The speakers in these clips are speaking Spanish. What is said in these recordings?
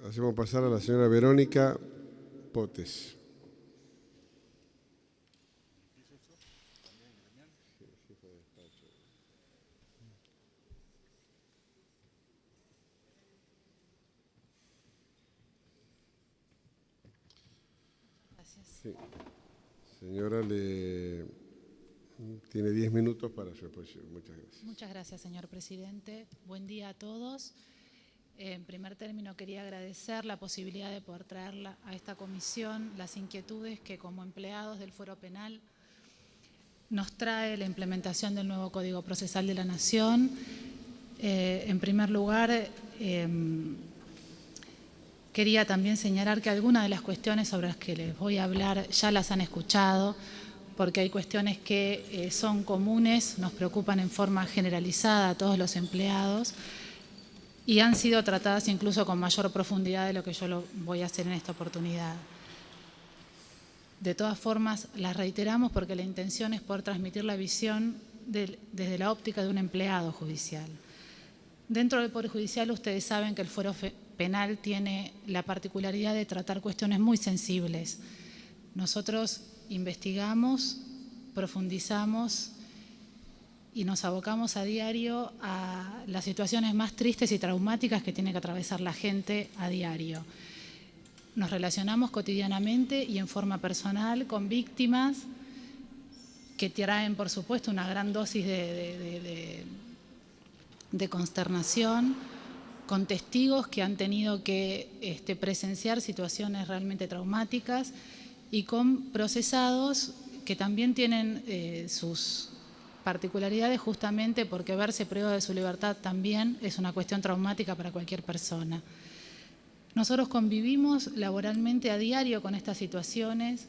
Hacemos pasar a la señora Verónica Potes. Sí. Señora, tiene 10 minutos para su exposición. Muchas gracias. Muchas gracias, señor presidente. Buen día a todos. En primer término, quería agradecer la posibilidad de poder traer a esta comisión las inquietudes que como empleados del Fuero Penal nos trae la implementación del nuevo Código Procesal de la Nación. En primer lugar, quería también señalar que algunas de las cuestiones sobre las que les voy a hablar ya las han escuchado, porque hay cuestiones que son comunes, nos preocupan en forma generalizada a todos los empleados y han sido tratadas incluso con mayor profundidad de lo que yo lo voy a hacer en esta oportunidad. De todas formas, las reiteramos porque la intención es poder transmitir la visión desde la óptica de un empleado judicial. Dentro del Poder Judicial, ustedes saben que el Fuero Penal tiene la particularidad de tratar cuestiones muy sensibles. Nosotros investigamos, profundizamos y nos abocamos a diario a las situaciones más tristes y traumáticas que tiene que atravesar la gente a diario. Nos relacionamos cotidianamente y en forma personal con víctimas que traen, por supuesto, una gran dosis de consternación, con testigos que han tenido que presenciar situaciones realmente traumáticas y con procesados que también tienen sus particularidades, justamente porque verse privado de su libertad también es una cuestión traumática para cualquier persona. Nosotros convivimos laboralmente a diario con estas situaciones.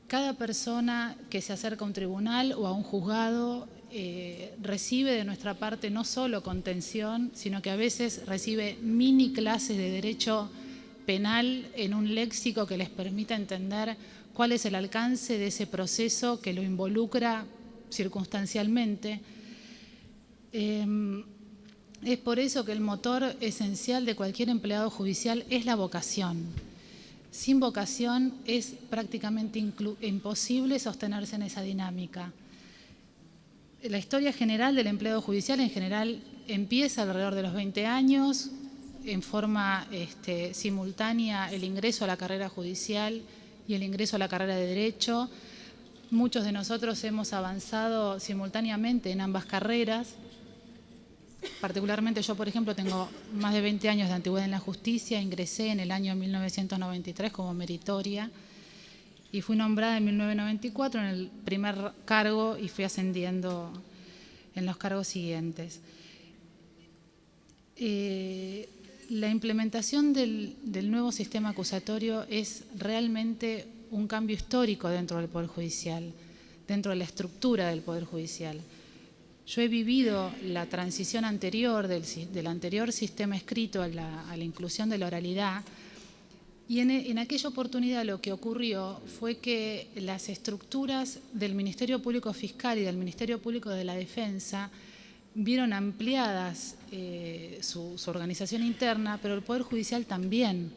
Cada persona que se acerca a un tribunal o a un juzgado recibe de nuestra parte no solo contención, sino que a veces recibe mini clases de derecho penal en un léxico que les permita entender cuál es el alcance de ese proceso que lo involucra circunstancialmente. Es por eso que el motor esencial de cualquier empleado judicial es la vocación. Sin vocación es prácticamente imposible sostenerse en esa dinámica. La historia general del empleado judicial en general empieza alrededor de los 20 años, en forma simultánea el ingreso a la carrera judicial y el ingreso a la carrera de Derecho. Muchos de nosotros hemos avanzado simultáneamente en ambas carreras. Particularmente yo, por ejemplo, tengo más de 20 años de antigüedad en la justicia, ingresé en el año 1993 como meritoria y fui nombrada en 1994 en el primer cargo y fui ascendiendo en los cargos siguientes. La implementación del nuevo sistema acusatorio es realmente un cambio histórico dentro del Poder Judicial, dentro de la estructura del Poder Judicial. Yo he vivido la transición anterior del anterior sistema escrito a la inclusión de la oralidad y en aquella oportunidad lo que ocurrió fue que las estructuras del Ministerio Público Fiscal y del Ministerio Público de la Defensa vieron ampliadas su organización interna, pero el Poder Judicial también.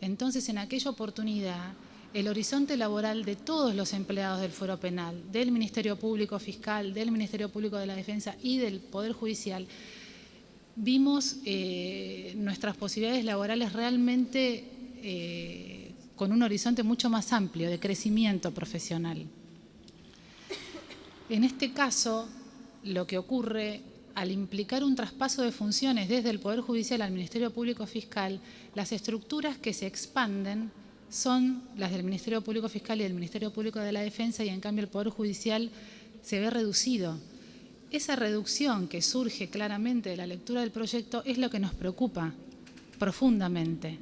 Entonces, en aquella oportunidad, el horizonte laboral de todos los empleados del Fuero Penal, del Ministerio Público Fiscal, del Ministerio Público de la Defensa y del Poder Judicial, vimos nuestras posibilidades laborales realmente con un horizonte mucho más amplio de crecimiento profesional. En este caso, lo que ocurre al implicar un traspaso de funciones desde el Poder Judicial al Ministerio Público Fiscal, las estructuras que se expanden son las del Ministerio Público Fiscal y del Ministerio Público de la Defensa y en cambio el Poder Judicial se ve reducido. Esa reducción que surge claramente de la lectura del proyecto es lo que nos preocupa profundamente.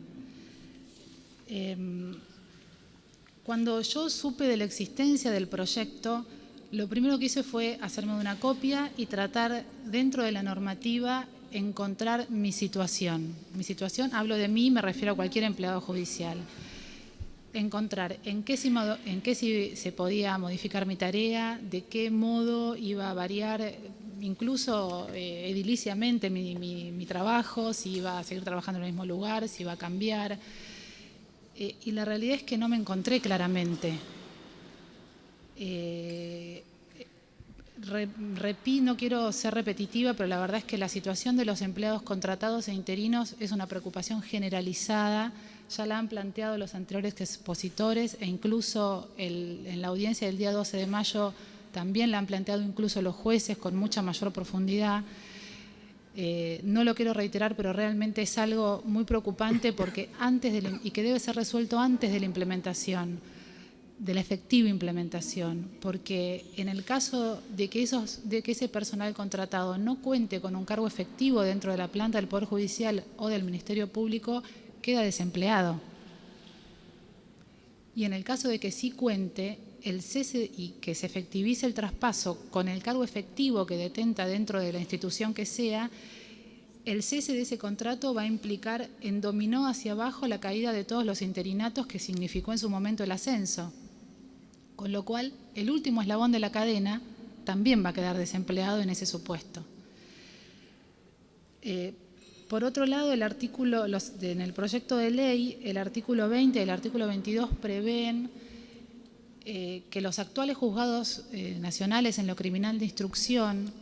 Cuando yo supe de la existencia del proyecto, lo primero que hice fue hacerme una copia y tratar dentro de la normativa encontrar mi situación. Mi situación, hablo de mí, me refiero a cualquier empleado judicial. Encontrar en qué se podía modificar mi tarea, de qué modo iba a variar incluso ediliciamente mi trabajo, si iba a seguir trabajando en el mismo lugar, si iba a cambiar. Y la realidad es que no me encontré claramente. No quiero ser repetitiva, pero la verdad es que la situación de los empleados contratados e interinos es una preocupación generalizada. Ya la han planteado los anteriores expositores e incluso en la audiencia del día 12 de mayo también la han planteado incluso los jueces con mucha mayor profundidad. No lo quiero reiterar, pero realmente es algo muy preocupante porque y que debe ser resuelto antes de la implementación, de la efectiva implementación, porque en el caso de que ese personal contratado no cuente con un cargo efectivo dentro de la planta del Poder Judicial o del Ministerio Público, queda desempleado. Y en el caso de que sí cuente, el cese y que se efectivice el traspaso con el cargo efectivo que detenta dentro de la institución que sea, el cese de ese contrato va a implicar en dominó hacia abajo la caída de todos los interinatos que significó en su momento el ascenso. Con lo cual, el último eslabón de la cadena también va a quedar desempleado en ese supuesto. Por otro lado, en el proyecto de ley, el artículo 20 y el artículo 22 prevén que los actuales juzgados nacionales en lo criminal de instrucción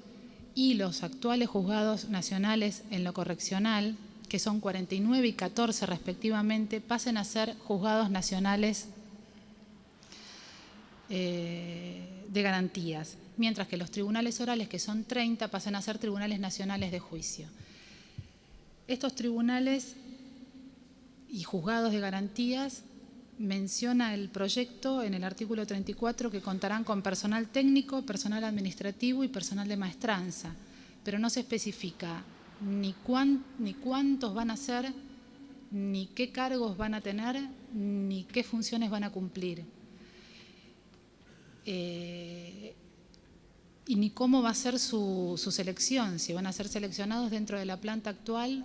y los actuales juzgados nacionales en lo correccional, que son 49 y 14 respectivamente, pasen a ser juzgados nacionales de garantías, mientras que los tribunales orales, que son 30, pasan a ser tribunales nacionales de juicio. Estos tribunales y juzgados de garantías menciona el proyecto en el artículo 34 que contarán con personal técnico, personal administrativo y personal de maestranza, pero no se especifica ni cuántos van a ser, ni qué cargos van a tener, ni qué funciones van a cumplir. Y ni cómo va a ser su selección, si van a ser seleccionados dentro de la planta actual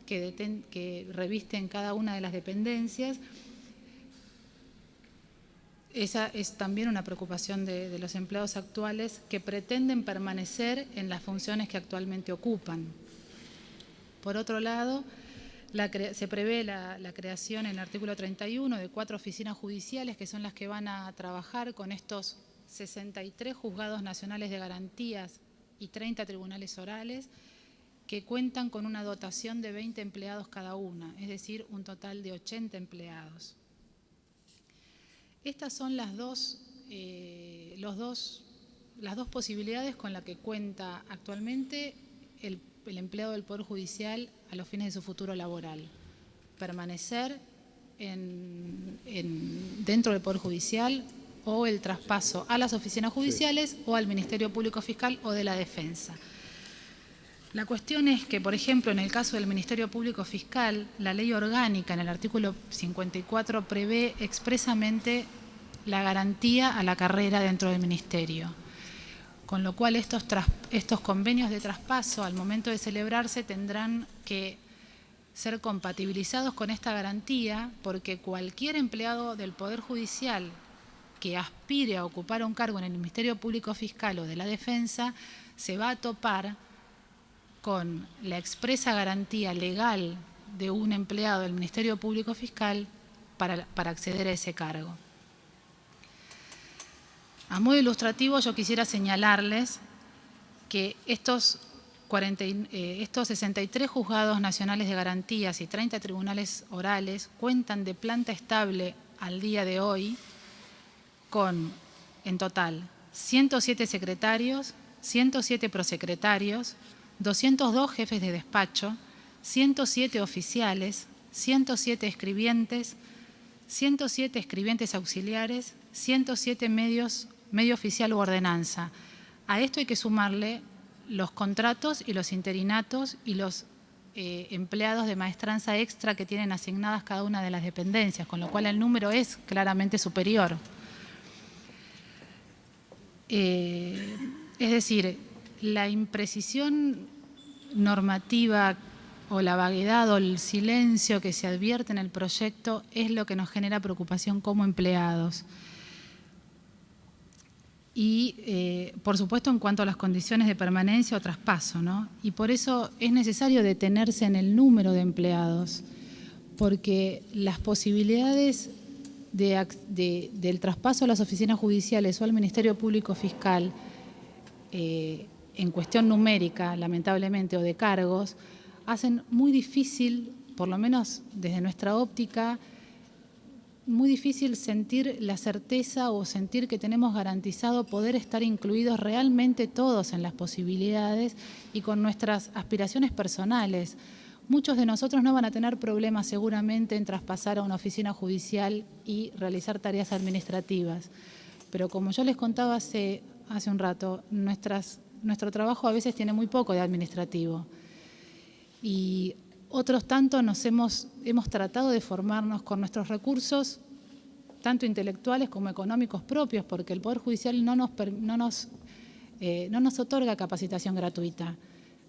que revisten cada una de las dependencias. Esa es también una preocupación de los empleados actuales que pretenden permanecer en las funciones que actualmente ocupan. Por otro lado, se prevé la creación en el artículo 31 de 4 oficinas judiciales que son las que van a trabajar con estos 63 juzgados nacionales de garantías y 30 tribunales orales que cuentan con una dotación de 20 empleados cada una, es decir, un total de 80 empleados. Estas son las dos posibilidades con las que cuenta actualmente el empleado del Poder Judicial a los fines de su futuro laboral. Permanecer dentro del Poder Judicial o el traspaso a las oficinas judiciales o al Ministerio Público Fiscal o de la Defensa. La cuestión es que, por ejemplo, en el caso del Ministerio Público Fiscal, la ley orgánica en el artículo 54 prevé expresamente la garantía a la carrera dentro del Ministerio, con lo cual estos convenios de traspaso al momento de celebrarse tendrán que ser compatibilizados con esta garantía, porque cualquier empleado del Poder Judicial que aspire a ocupar un cargo en el Ministerio Público Fiscal o de la Defensa se va a topar con la expresa garantía legal de un empleado del Ministerio Público Fiscal para acceder a ese cargo. A modo ilustrativo, yo quisiera señalarles que estos 63 juzgados nacionales de garantías y 30 tribunales orales cuentan de planta estable al día de hoy con, en total, 107 secretarios, 107 prosecretarios, 202 jefes de despacho, 107 oficiales, 107 escribientes, 107 escribientes auxiliares, 107 medio oficial u ordenanza. A esto hay que sumarle los contratos y los interinatos y los empleados de maestranza extra que tienen asignadas cada una de las dependencias, con lo cual el número es claramente superior. Es decir, la imprecisión normativa o la vaguedad o el silencio que se advierte en el proyecto es lo que nos genera preocupación como empleados. y, por supuesto, en cuanto a las condiciones de permanencia o traspaso, ¿no? Y por eso es necesario detenerse en el número de empleados, porque las posibilidades del traspaso a las oficinas judiciales o al Ministerio Público Fiscal, en cuestión numérica, lamentablemente, o de cargos, hacen muy difícil, por lo menos desde nuestra óptica, muy difícil sentir la certeza o sentir que tenemos garantizado poder estar incluidos realmente todos en las posibilidades y con nuestras aspiraciones personales. Muchos de nosotros no van a tener problemas seguramente en traspasar a una oficina judicial y realizar tareas administrativas. Pero como yo les contaba hace un rato, nuestro trabajo a veces tiene muy poco de administrativo. Y otros tanto hemos tratado de formarnos con nuestros recursos, tanto intelectuales como económicos propios, porque el Poder Judicial no nos otorga capacitación gratuita.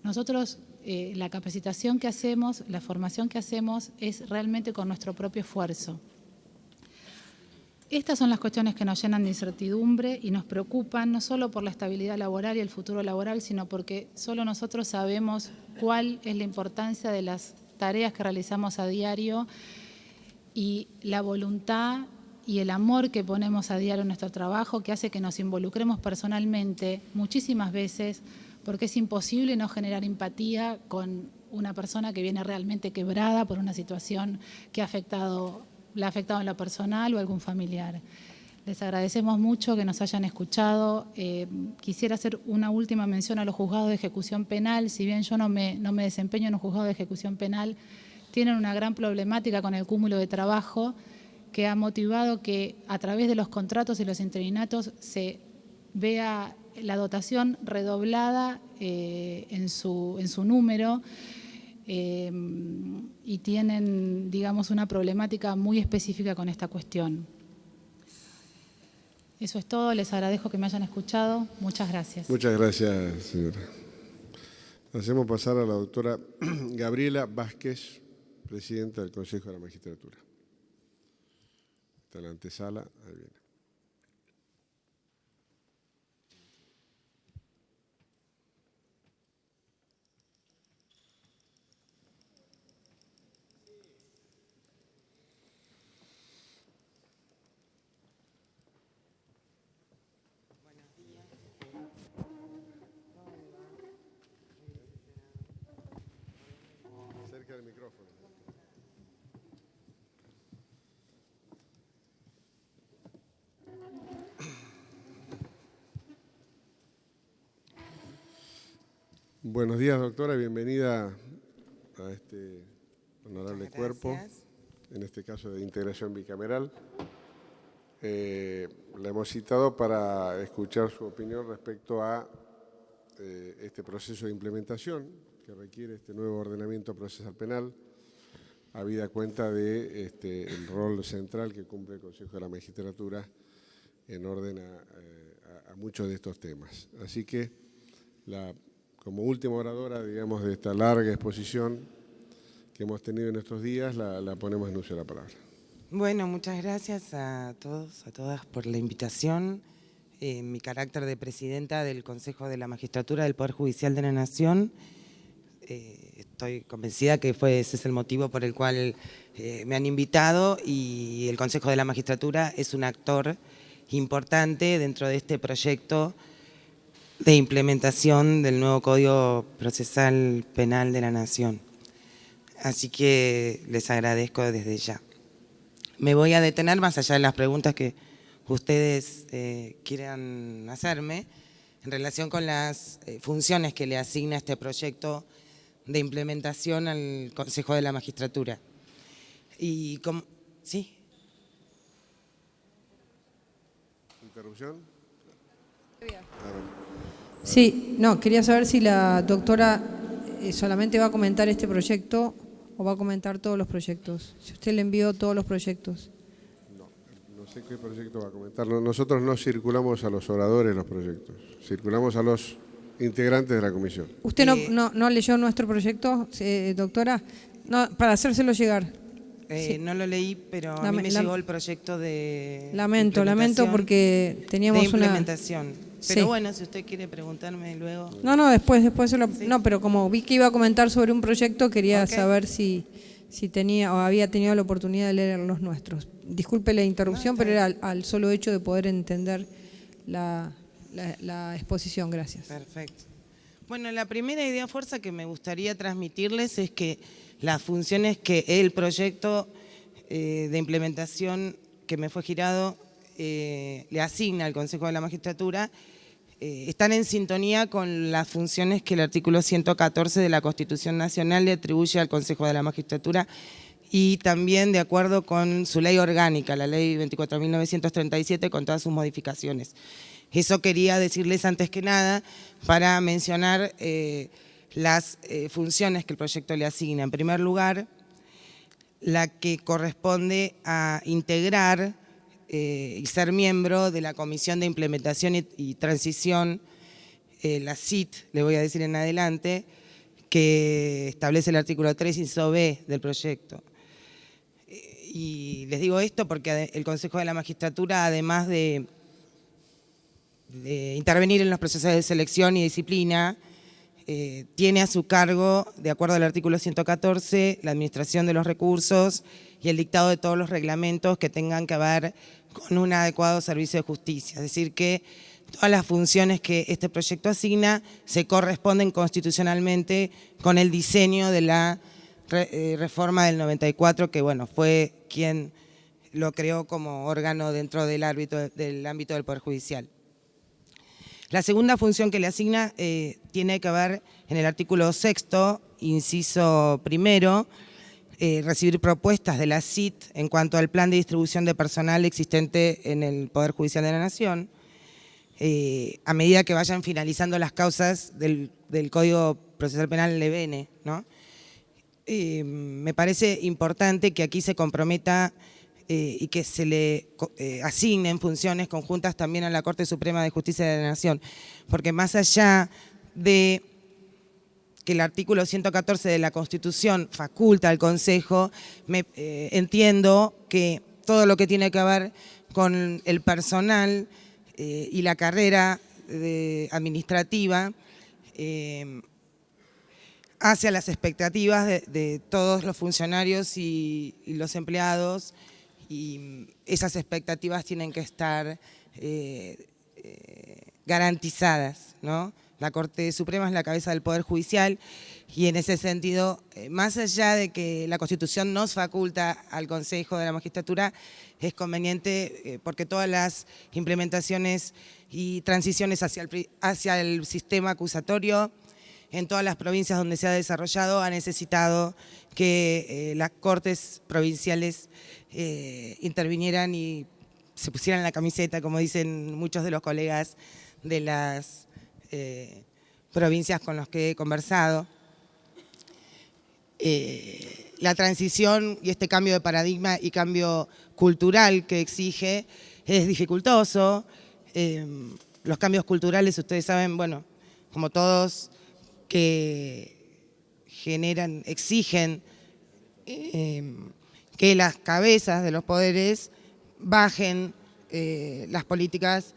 Nosotros, la capacitación que hacemos, la formación que hacemos es realmente con nuestro propio esfuerzo. Estas son las cuestiones que nos llenan de incertidumbre y nos preocupan, no solo por la estabilidad laboral y el futuro laboral, sino porque solo nosotros sabemos cuál es la importancia de las tareas que realizamos a diario y la voluntad y el amor que ponemos a diario en nuestro trabajo, que hace que nos involucremos personalmente muchísimas veces, porque es imposible no generar empatía con una persona que viene realmente quebrada por una situación que la ha afectado en lo personal o algún familiar. Les agradecemos mucho que nos hayan escuchado. Quisiera hacer una última mención a los juzgados de ejecución penal. Si bien yo no me desempeño en un juzgado de ejecución penal, tienen una gran problemática con el cúmulo de trabajo que ha motivado que a través de los contratos y los interinatos se vea la dotación redoblada en su número. Y tienen, digamos, una problemática muy específica con esta cuestión. Eso es todo, les agradezco que me hayan escuchado. Muchas gracias. Muchas gracias, señora. Hacemos pasar a la doctora Gabriela Vázquez, presidenta del Consejo de la Magistratura. Está en la antesala, ahí viene. Cerca del micrófono. Buenos días, doctora. Bienvenida a este honorable cuerpo, en este caso de integración bicameral. La hemos citado para escuchar su opinión respecto a este proceso de implementación que requiere este nuevo ordenamiento procesal penal, habida cuenta de el rol central que cumple el Consejo de la Magistratura en orden a muchos de estos temas. Así que, como última oradora, digamos, de esta larga exposición que hemos tenido en estos días, la ponemos en uso de la palabra. Bueno, muchas gracias a todos, a todas por la invitación. En mi carácter de presidenta del Consejo de la Magistratura del Poder Judicial de la Nación, estoy convencida que ese es el motivo por el cual me han invitado, y el Consejo de la Magistratura es un actor importante dentro de este proyecto de implementación del nuevo Código Procesal Penal de la Nación. Así que les agradezco desde ya. Me voy a detener, más allá de las preguntas que ustedes quieran hacerme, en relación con las funciones que le asigna este proyecto de implementación al Consejo de la Magistratura. Y como, ¿sí? ¿Interrupción? Sí, no, quería saber si la doctora solamente va a comentar este proyecto o va a comentar todos los proyectos. Si usted le envió todos los proyectos. No sé qué proyecto va a comentar. Nosotros no circulamos a los oradores los proyectos, circulamos a los integrantes de la comisión. ¿Usted no leyó nuestro proyecto, doctora? No, para hacérselo llegar. No lo leí, pero a mí me llegó el proyecto de Lamento porque teníamos de implementación. Pero Sí. bueno, si usted quiere preguntarme luego. No, después Sí. No, pero como vi que iba a comentar sobre un proyecto, quería Ok. saber si tenía o había tenido la oportunidad de leer los nuestros. Disculpe la interrupción, pero era al solo hecho de poder entender la exposición. Gracias. Perfecto. Bueno, la primera idea fuerza que me gustaría transmitirles es que las funciones que el proyecto de implementación que me fue girado le asigna al Consejo de la Magistratura están en sintonía con las funciones que el artículo 114 de la Constitución Nacional le atribuye al Consejo de la Magistratura y también de acuerdo con su ley orgánica, la ley 24.937, con todas sus modificaciones. Eso quería decirles antes que nada para mencionar las funciones que el proyecto le asigna. En primer lugar, la que corresponde a integrar y ser miembro de la Comisión de Implementación y Transición, la CIT, le voy a decir en adelante, que establece el artículo 3, inciso B del proyecto. Y les digo esto porque el Consejo de la Magistratura, además de intervenir en los procesos de selección y disciplina, tiene a su cargo, de acuerdo al artículo 114, la administración de los recursos y el dictado de todos los reglamentos que tengan que ver con un adecuado servicio de justicia. Es decir, que todas las funciones que este proyecto asigna se corresponden constitucionalmente con el diseño de la reforma del 94, que bueno, fue quien lo creó como órgano dentro del ámbito del Poder Judicial. La segunda función que le asigna tiene que ver en el artículo 6º, inciso primero, recibir propuestas de la CIT en cuanto al plan de distribución de personal existente en el Poder Judicial de la Nación, a medida que vayan finalizando las causas del Código Procesal Penal LBN, ¿no? Me parece importante que aquí se comprometa y que se le asignen funciones conjuntas también a la Corte Suprema de Justicia de la Nación, porque más allá de que el artículo 114 de la Constitución faculta al Consejo, entiendo que todo lo que tiene que ver con el personal y la carrera administrativa hacia las expectativas de todos los funcionarios y los empleados, y esas expectativas tienen que estar garantizadas, ¿no? La Corte Suprema es la cabeza del Poder Judicial y en ese sentido, más allá de que la Constitución nos faculta al Consejo de la Magistratura, es conveniente porque todas las implementaciones y transiciones hacia el sistema acusatorio en todas las provincias donde se ha desarrollado ha necesitado que las Cortes provinciales intervinieran y se pusieran la camiseta, como dicen muchos de los colegas de las provincias con los que he conversado. La transición y este cambio de paradigma y cambio cultural que exige es dificultoso. Los cambios culturales, ustedes saben, bueno, como todos, que exigen que las cabezas de los poderes bajen las políticas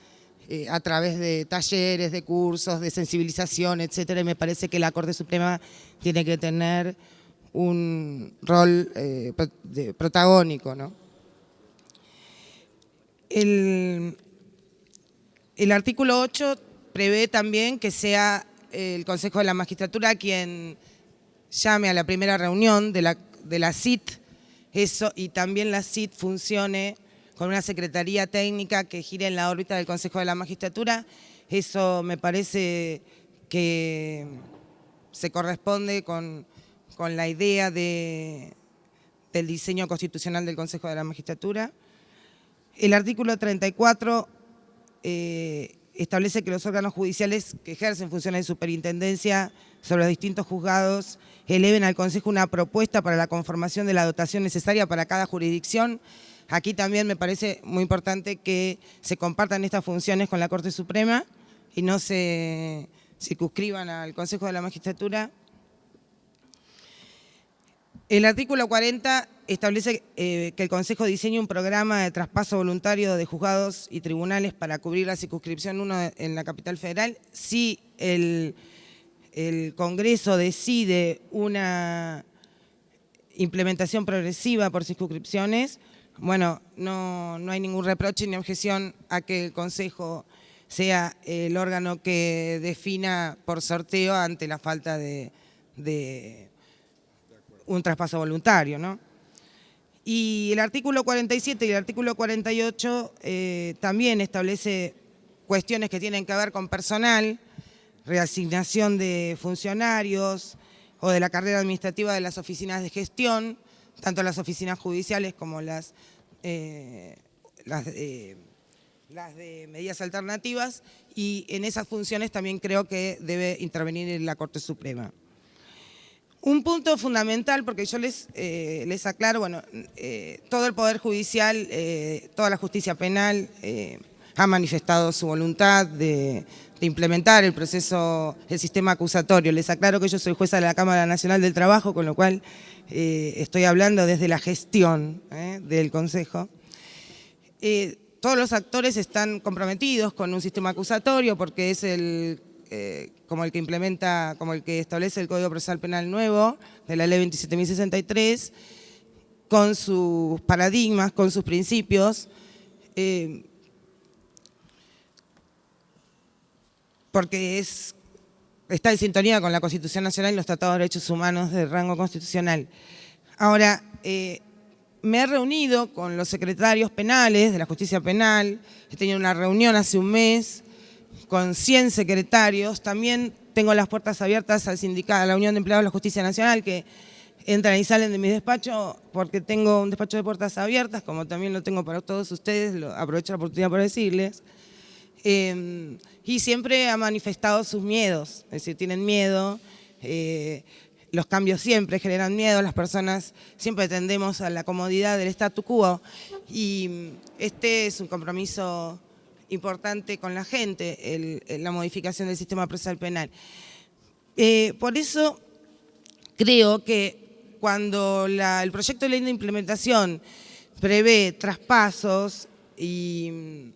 a través de talleres, de cursos, de sensibilización, etcétera. Y me parece que la Corte Suprema tiene que tener un rol protagónico, ¿no? El artículo 8 prevé también que sea el Consejo de la Magistratura quien llame a la primera reunión de la CIT, eso, y también la CIT funcione con una secretaría técnica que gire en la órbita del Consejo de la Magistratura. Eso me parece que se corresponde con la idea del diseño constitucional del Consejo de la Magistratura. El artículo 34 establece que los órganos judiciales que ejercen funciones de superintendencia sobre los distintos juzgados eleven al Consejo una propuesta para la conformación de la dotación necesaria para cada jurisdicción. Aquí también me parece muy importante que se compartan estas funciones con la Corte Suprema y no se circunscriban al Consejo de la Magistratura. El artículo 40 establece que el Consejo diseñe un programa de traspaso voluntario de juzgados y tribunales para cubrir la circunscripción 1 en la capital federal. Si el Congreso decide una implementación progresiva por circunscripciones, bueno, no hay ningún reproche ni objeción a que el Consejo sea el órgano que defina por sorteo ante la falta de un traspaso voluntario, ¿no? Y el artículo 47 y el artículo 48 también establece cuestiones que tienen que ver con personal, reasignación de funcionarios o de la carrera administrativa de las oficinas de gestión, tanto las oficinas judiciales como las de medidas alternativas, y en esas funciones también creo que debe intervenir la Corte Suprema. Un punto fundamental, porque yo les aclaro, bueno, todo el Poder Judicial, toda la justicia penal ha manifestado su voluntad de implementar el sistema acusatorio. Les aclaro que yo soy jueza de la Cámara Nacional del Trabajo, con lo cual estoy hablando desde la gestión del Consejo. Todos los actores están comprometidos con un sistema acusatorio porque es como el que establece el Código Procesal Penal nuevo de la Ley 27.063, con sus paradigmas, con sus principios, porque está en sintonía con la Constitución Nacional y los Tratados de Derechos Humanos de rango constitucional. Ahora, me he reunido con los secretarios penales de la justicia penal, he tenido una reunión hace un mes con 100 secretarios, también tengo las puertas abiertas al sindicato, a la Unión de Empleados de la Justicia Nacional, que entran y salen de mi despacho porque tengo un despacho de puertas abiertas, como también lo tengo para todos ustedes, aprovecho la oportunidad para decirles. Y siempre ha manifestado sus miedos, es decir, tienen miedo, los cambios siempre generan miedo, las personas siempre tendemos a la comodidad del statu quo, y este es un compromiso importante con la gente, la modificación del sistema procesal penal. Por eso creo que cuando el proyecto de ley de implementación prevé traspasos, y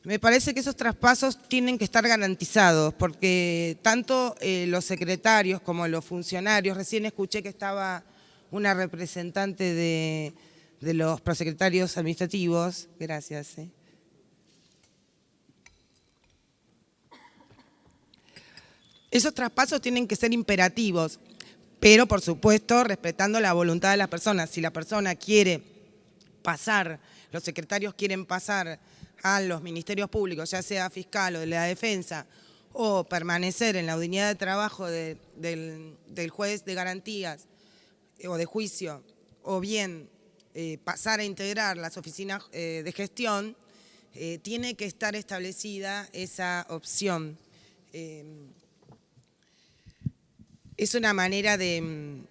me parece que esos traspasos tienen que estar garantizados, porque tanto los secretarios como los funcionarios, recién escuché que estaba una representante de los prosecretarios administrativos, gracias. Esos traspasos tienen que ser imperativos, pero por supuesto respetando la voluntad de las personas. Si la persona quiere pasar, los secretarios quieren pasar a los ministerios públicos, ya sea fiscal o de la defensa, o permanecer en la unidad de trabajo del juez de garantías o de juicio, o bien pasar a integrar las oficinas de gestión, tiene que estar establecida esa opción. Es una manera de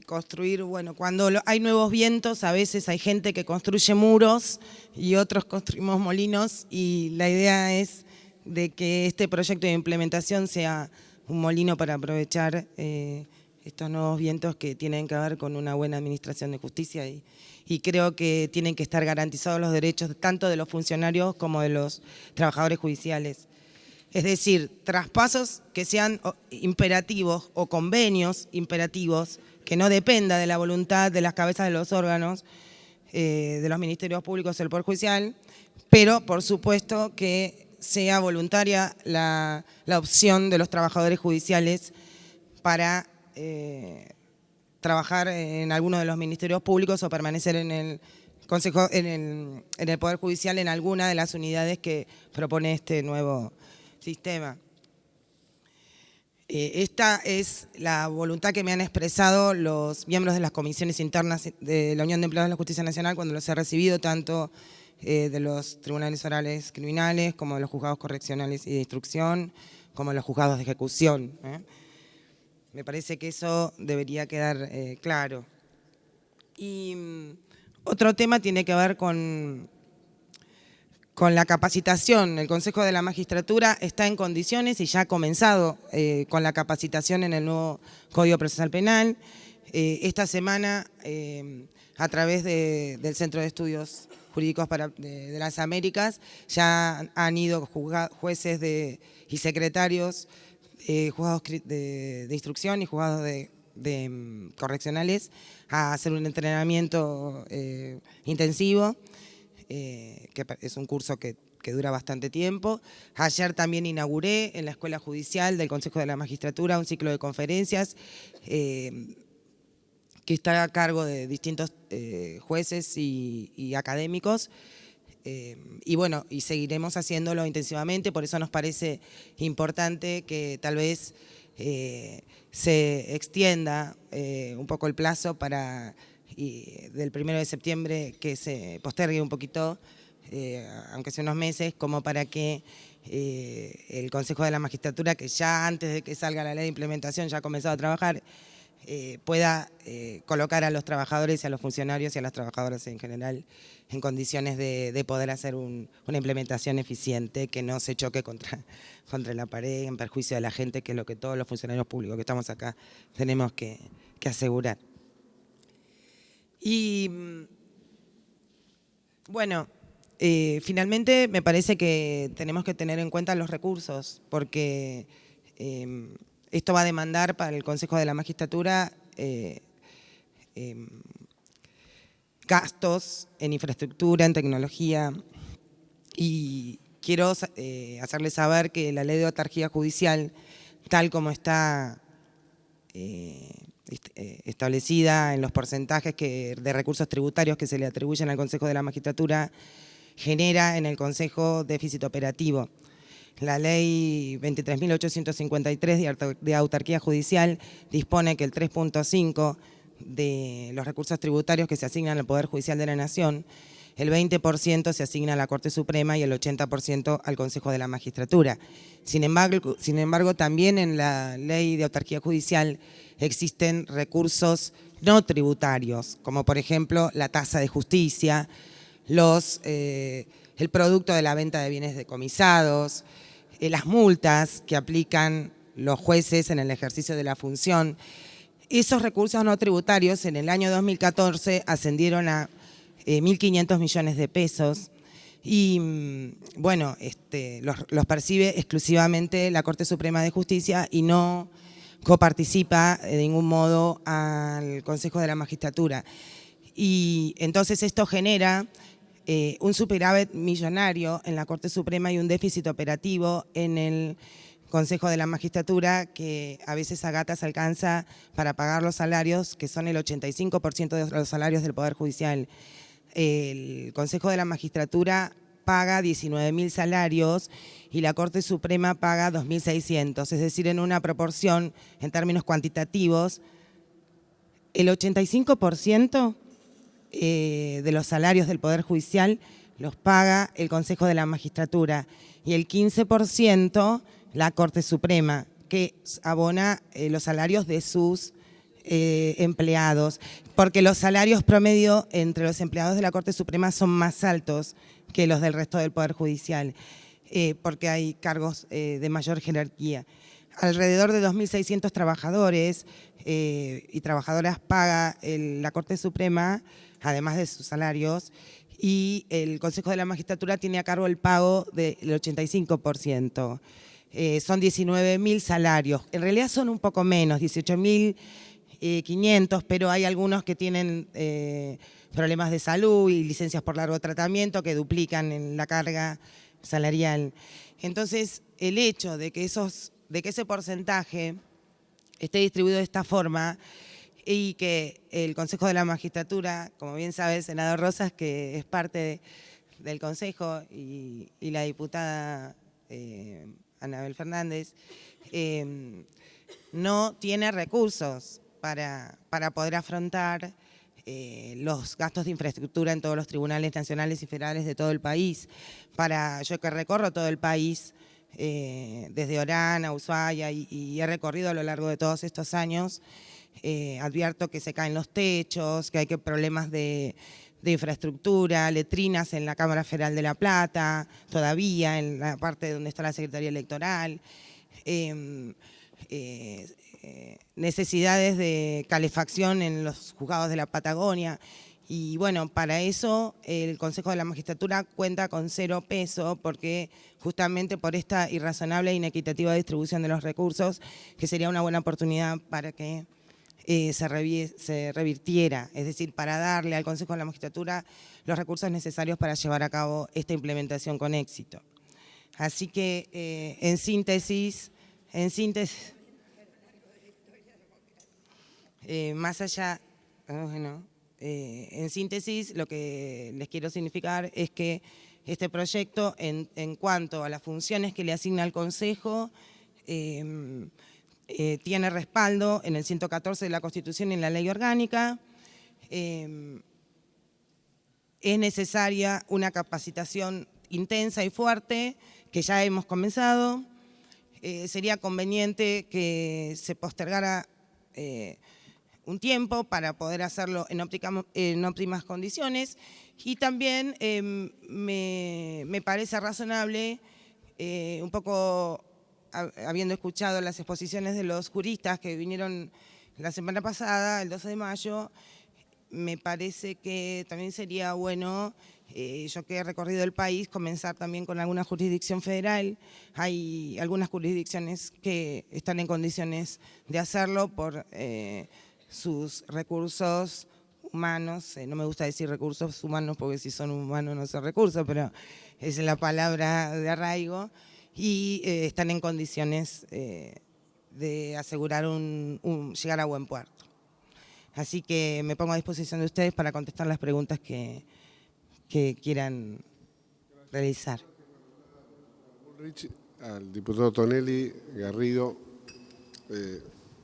construir, bueno, cuando hay nuevos vientos, a veces hay gente que construye muros y otros construimos molinos, y la idea es de que este proyecto de implementación sea un molino para aprovechar estos nuevos vientos que tienen que ver con una buena administración de justicia, y creo que tienen que estar garantizados los derechos tanto de los funcionarios como de los trabajadores judiciales. Es decir, traspasos que sean imperativos o convenios imperativos, que no dependa de la voluntad de las cabezas de los órganos, de los ministerios públicos del Poder Judicial, pero por supuesto que sea voluntaria la opción de los trabajadores judiciales para trabajar en alguno de los ministerios públicos o permanecer en el Consejo, en el Poder Judicial en alguna de las unidades que propone este nuevo sistema. Esta es la voluntad que me han expresado los miembros de las comisiones internas de la Unión de Empleados de la Justicia Nacional cuando los he recibido, tanto de los tribunales orales criminales como de los juzgados correccionales y de instrucción, como de los juzgados de ejecución. Me parece que eso debería quedar claro. Y otro tema tiene que ver con la capacitación. El Consejo de la Magistratura está en condiciones y ya ha comenzado con la capacitación en el nuevo Código Procesal Penal. Esta semana, a través del Centro de Estudios Jurídicos de las Américas, ya han ido jueces y secretarios, juzgados de instrucción y juzgados correccionales a hacer un entrenamiento intensivo, que es un curso que dura bastante tiempo. Ayer también inauguré en la Escuela Judicial del Consejo de la Magistratura un ciclo de conferencias que está a cargo de distintos jueces y académicos. Y bueno, y seguiremos haciéndolo intensivamente, por eso nos parece importante que tal vez se extienda un poco el plazo para del 1 de septiembre, que se postergue un poquito, aunque sea unos meses, como para que el Consejo de la Magistratura, que ya antes de que salga la ley de implementación ya ha comenzado a trabajar, pueda colocar a los trabajadores y a los funcionarios y a las trabajadoras en general en condiciones de poder hacer una implementación eficiente, que no se choque contra la pared en perjuicio de la gente, que es lo que todos los funcionarios públicos que estamos acá tenemos que asegurar. Y bueno, finalmente me parece que tenemos que tener en cuenta los recursos, porque esto va a demandar para el Consejo de la Magistratura gastos en infraestructura, en tecnología, y quiero hacerles saber que la ley de autarquía judicial, tal como está establecida en los porcentajes de recursos tributarios que se le atribuyen al Consejo de la Magistratura, genera en el Consejo déficit operativo. La ley 23.853 de autarquía judicial dispone que el 3.5 de los recursos tributarios que se asignan al Poder Judicial de la Nación, el 20% se asigna a la Corte Suprema y el 80% al Consejo de la Magistratura. Sin embargo, también en la ley de autarquía judicial existen recursos no tributarios, como por ejemplo la tasa de justicia, el producto de la venta de bienes decomisados, las multas que aplican los jueces en el ejercicio de la función. Esos recursos no tributarios en el año 2014 ascendieron a 1.500 millones de pesos y bueno, los percibe exclusivamente la Corte Suprema de Justicia y no coparticipa de ningún modo al Consejo de la Magistratura. Y entonces esto genera un superávit millonario en la Corte Suprema y un déficit operativo en el Consejo de la Magistratura, que a veces a gatas alcanza para pagar los salarios, que son el 85% de los salarios del Poder Judicial. El Consejo de la Magistratura paga 19.000 salarios y la Corte Suprema paga 2.600, es decir, en una proporción, en términos cuantitativos, el 85% de los salarios del Poder Judicial los paga el Consejo de la Magistratura y el 15% la Corte Suprema, que abona los salarios de sus empleados, porque los salarios promedio entre los empleados de la Corte Suprema son más altos que los del resto del Poder Judicial, porque hay cargos de mayor jerarquía. Alrededor de 2.600 trabajadores y trabajadoras paga la Corte Suprema, además de sus salarios, y el Consejo de la Magistratura tiene a cargo el pago del 85%. Son 19.000 salarios, en realidad son un poco menos, 18.500, pero hay algunos que tienen problemas de salud y licencias por largo tratamiento que duplican en la carga salarial. Entonces, el hecho de que ese porcentaje esté distribuido de esta forma y que el Consejo de la Magistratura, como bien sabe el senador Rosas, que es parte del Consejo, y la diputada Anabel Fernández, no tiene recursos para poder afrontar los gastos de infraestructura en todos los tribunales nacionales y federales de todo el país. Yo que recorro todo el país, desde Orán a Ushuaia, y he recorrido a lo largo de todos estos años, advierto que se caen los techos, que hay problemas de infraestructura, letrinas en la Cámara Federal de La Plata, todavía en la parte donde está la Secretaría Electoral. necesidades de calefacción en los juzgados de la Patagonia. Y bueno, para eso el Consejo de la Magistratura cuenta con 0 peso, porque justamente por esta irrazonable e inequitativa distribución de los recursos, que sería una buena oportunidad para que se revirtiera, es decir, para darle al Consejo de la Magistratura los recursos necesarios para llevar a cabo esta implementación con éxito. Así que, en síntesis, más allá, bueno, en síntesis, lo que les quiero significar es que este proyecto, en cuanto a las funciones que le asigna al Consejo, tiene respaldo en el 114 de la Constitución y en la Ley Orgánica. Es necesaria una capacitación intensa y fuerte, que ya hemos comenzado. Sería conveniente que se postergara un tiempo para poder hacerlo en óptimas condiciones, y también me parece razonable, un poco habiendo escuchado las exposiciones de los juristas que vinieron la semana pasada, el 12 de mayo, me parece que también sería bueno, yo que he recorrido el país, comenzar también con alguna jurisdicción federal. Hay algunas jurisdicciones que están en condiciones de hacerlo por sus recursos humanos, no me gusta decir recursos humanos porque si son humanos no son recursos, pero es la palabra de arraigo, y están en condiciones de asegurar llegar a buen puerto. Así que me pongo a disposición de ustedes para contestar las preguntas que quieran realizar. Al diputado Tonelli, Garrido,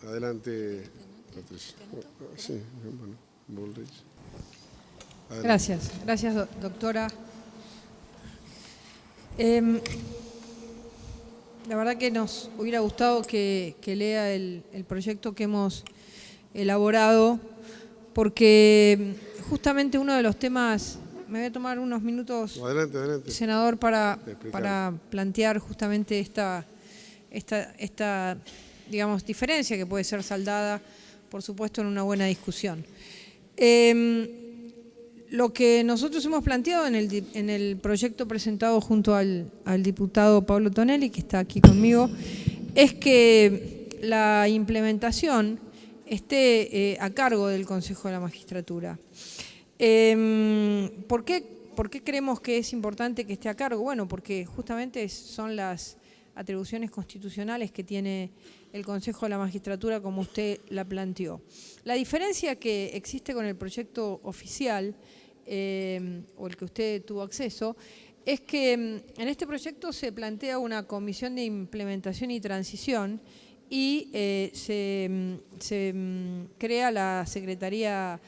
adelante, Patricia. Sí, bueno, Bullrich. Gracias, doctora. La verdad que nos hubiera gustado que lea el proyecto que hemos elaborado, porque justamente uno de los temas, me voy a tomar unos minutos, adelante. Senador, para plantear justamente esta digamos, diferencia que puede ser saldada, por supuesto, en una buena discusión. Lo que nosotros hemos planteado en el proyecto presentado junto al diputado Pablo Tonelli, que está aquí conmigo, es que la implementación esté a cargo del Consejo de la Magistratura. ¿Por qué creemos que es importante que esté a cargo? Bueno, porque justamente son las atribuciones constitucionales que tiene el Consejo de la Magistratura, como usted la planteó. La diferencia que existe con el proyecto oficial, o el que usted tuvo acceso, es que en este proyecto se plantea una comisión de implementación y transición, y se crea la Secretaría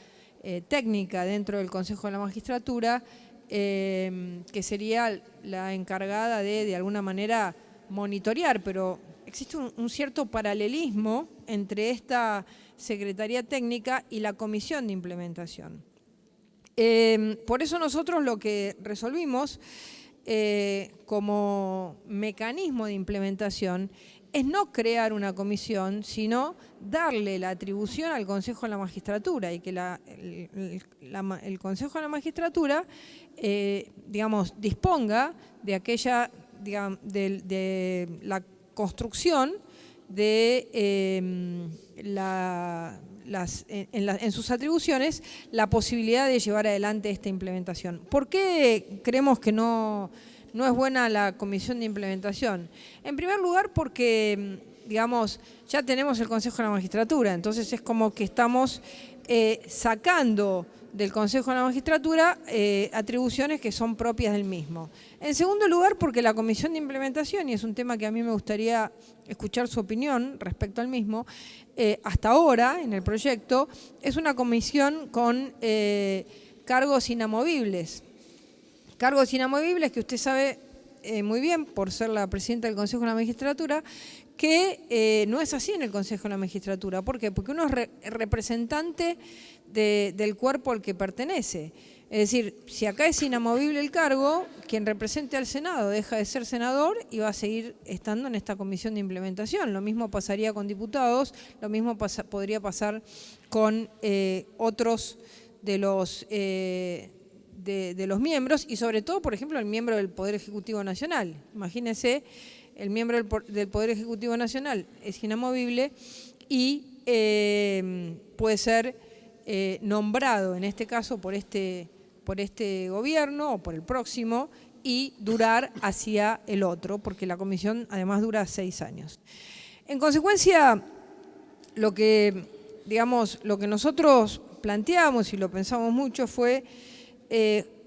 Técnica dentro del Consejo de la Magistratura, que sería la encargada de alguna manera, monitorear, pero existe un cierto paralelismo entre esta Secretaría Técnica y la Comisión de Implementación. Por eso nosotros lo que resolvimos como mecanismo de implementación es no crear una comisión, sino darle la atribución al Consejo de la Magistratura, y que el Consejo de la Magistratura, digamos, disponga de aquella, digamos, de la construcción de en sus atribuciones la posibilidad de llevar adelante esta implementación. ¿Por qué creemos que no es buena la comisión de implementación? En primer lugar, porque, digamos, ya tenemos el Consejo de la Magistratura, entonces es como que estamos sacando del Consejo de la Magistratura atribuciones que son propias del mismo. En segundo lugar, porque la comisión de implementación, y es un tema que a mí me gustaría escuchar su opinión respecto al mismo, hasta ahora en el proyecto es una comisión con cargos inamovibles. Cargos inamovibles que usted sabe muy bien, por ser la presidenta del Consejo de la Magistratura, que no es así en el Consejo de la Magistratura. ¿Por qué? Porque uno es representante del cuerpo al que pertenece. Es decir, si acá es inamovible el cargo, quien represente al Senado deja de ser senador y va a seguir estando en esta comisión de implementación. Lo mismo pasaría con diputados, lo mismo podría pasar con otros de los miembros y sobre todo, por ejemplo, el miembro del Poder Ejecutivo Nacional. Imagínense, el miembro del Poder Ejecutivo Nacional es inamovible y puede ser nombrado, en este caso, por este gobierno o por el próximo y durar hacia el otro, porque la comisión además dura 6 años. En consecuencia, lo que nosotros planteamos y lo pensamos mucho fue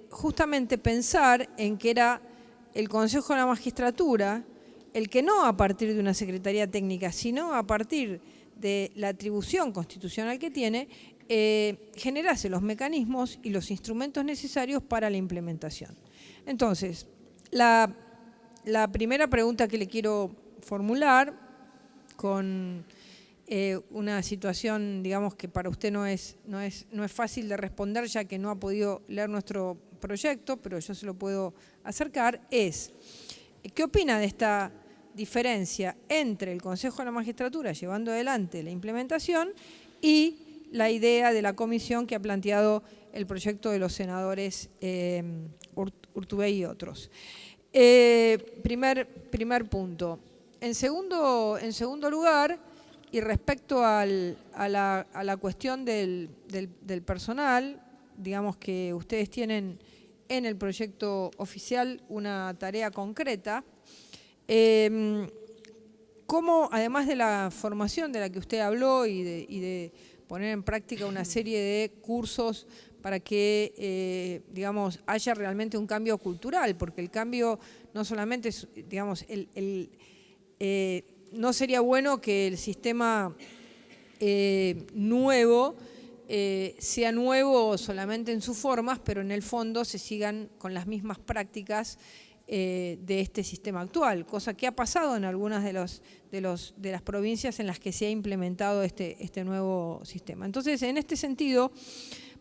justamente pensar en que era el Consejo de la Magistratura el que no a partir de una Secretaría Técnica, sino a partir de la atribución constitucional que tiene, generase los mecanismos y los instrumentos necesarios para la implementación. Entonces, la primera pregunta que le quiero formular con una situación, digamos, que para usted no es fácil de responder, ya que no ha podido leer nuestro proyecto, pero yo se lo puedo acercar, es ¿qué opina de esta diferencia entre el Consejo de la Magistratura llevando adelante la implementación y la idea de la comisión que ha planteado el proyecto de los senadores Urtubey y otros? Primer punto. En segundo lugar, y respecto a la cuestión del personal, digamos que ustedes tienen en el proyecto oficial una tarea concreta. ¿Cómo, además de la formación de la que usted habló y de poner en práctica una serie de cursos para que, digamos, haya realmente un cambio cultural? Porque el cambio no solamente es, digamos, no sería bueno que el sistema nuevo sea nuevo solamente en sus formas, pero en el fondo se sigan con las mismas prácticas de este sistema actual, cosa que ha pasado en algunas de las provincias en las que se ha implementado este nuevo sistema. Entonces, en este sentido,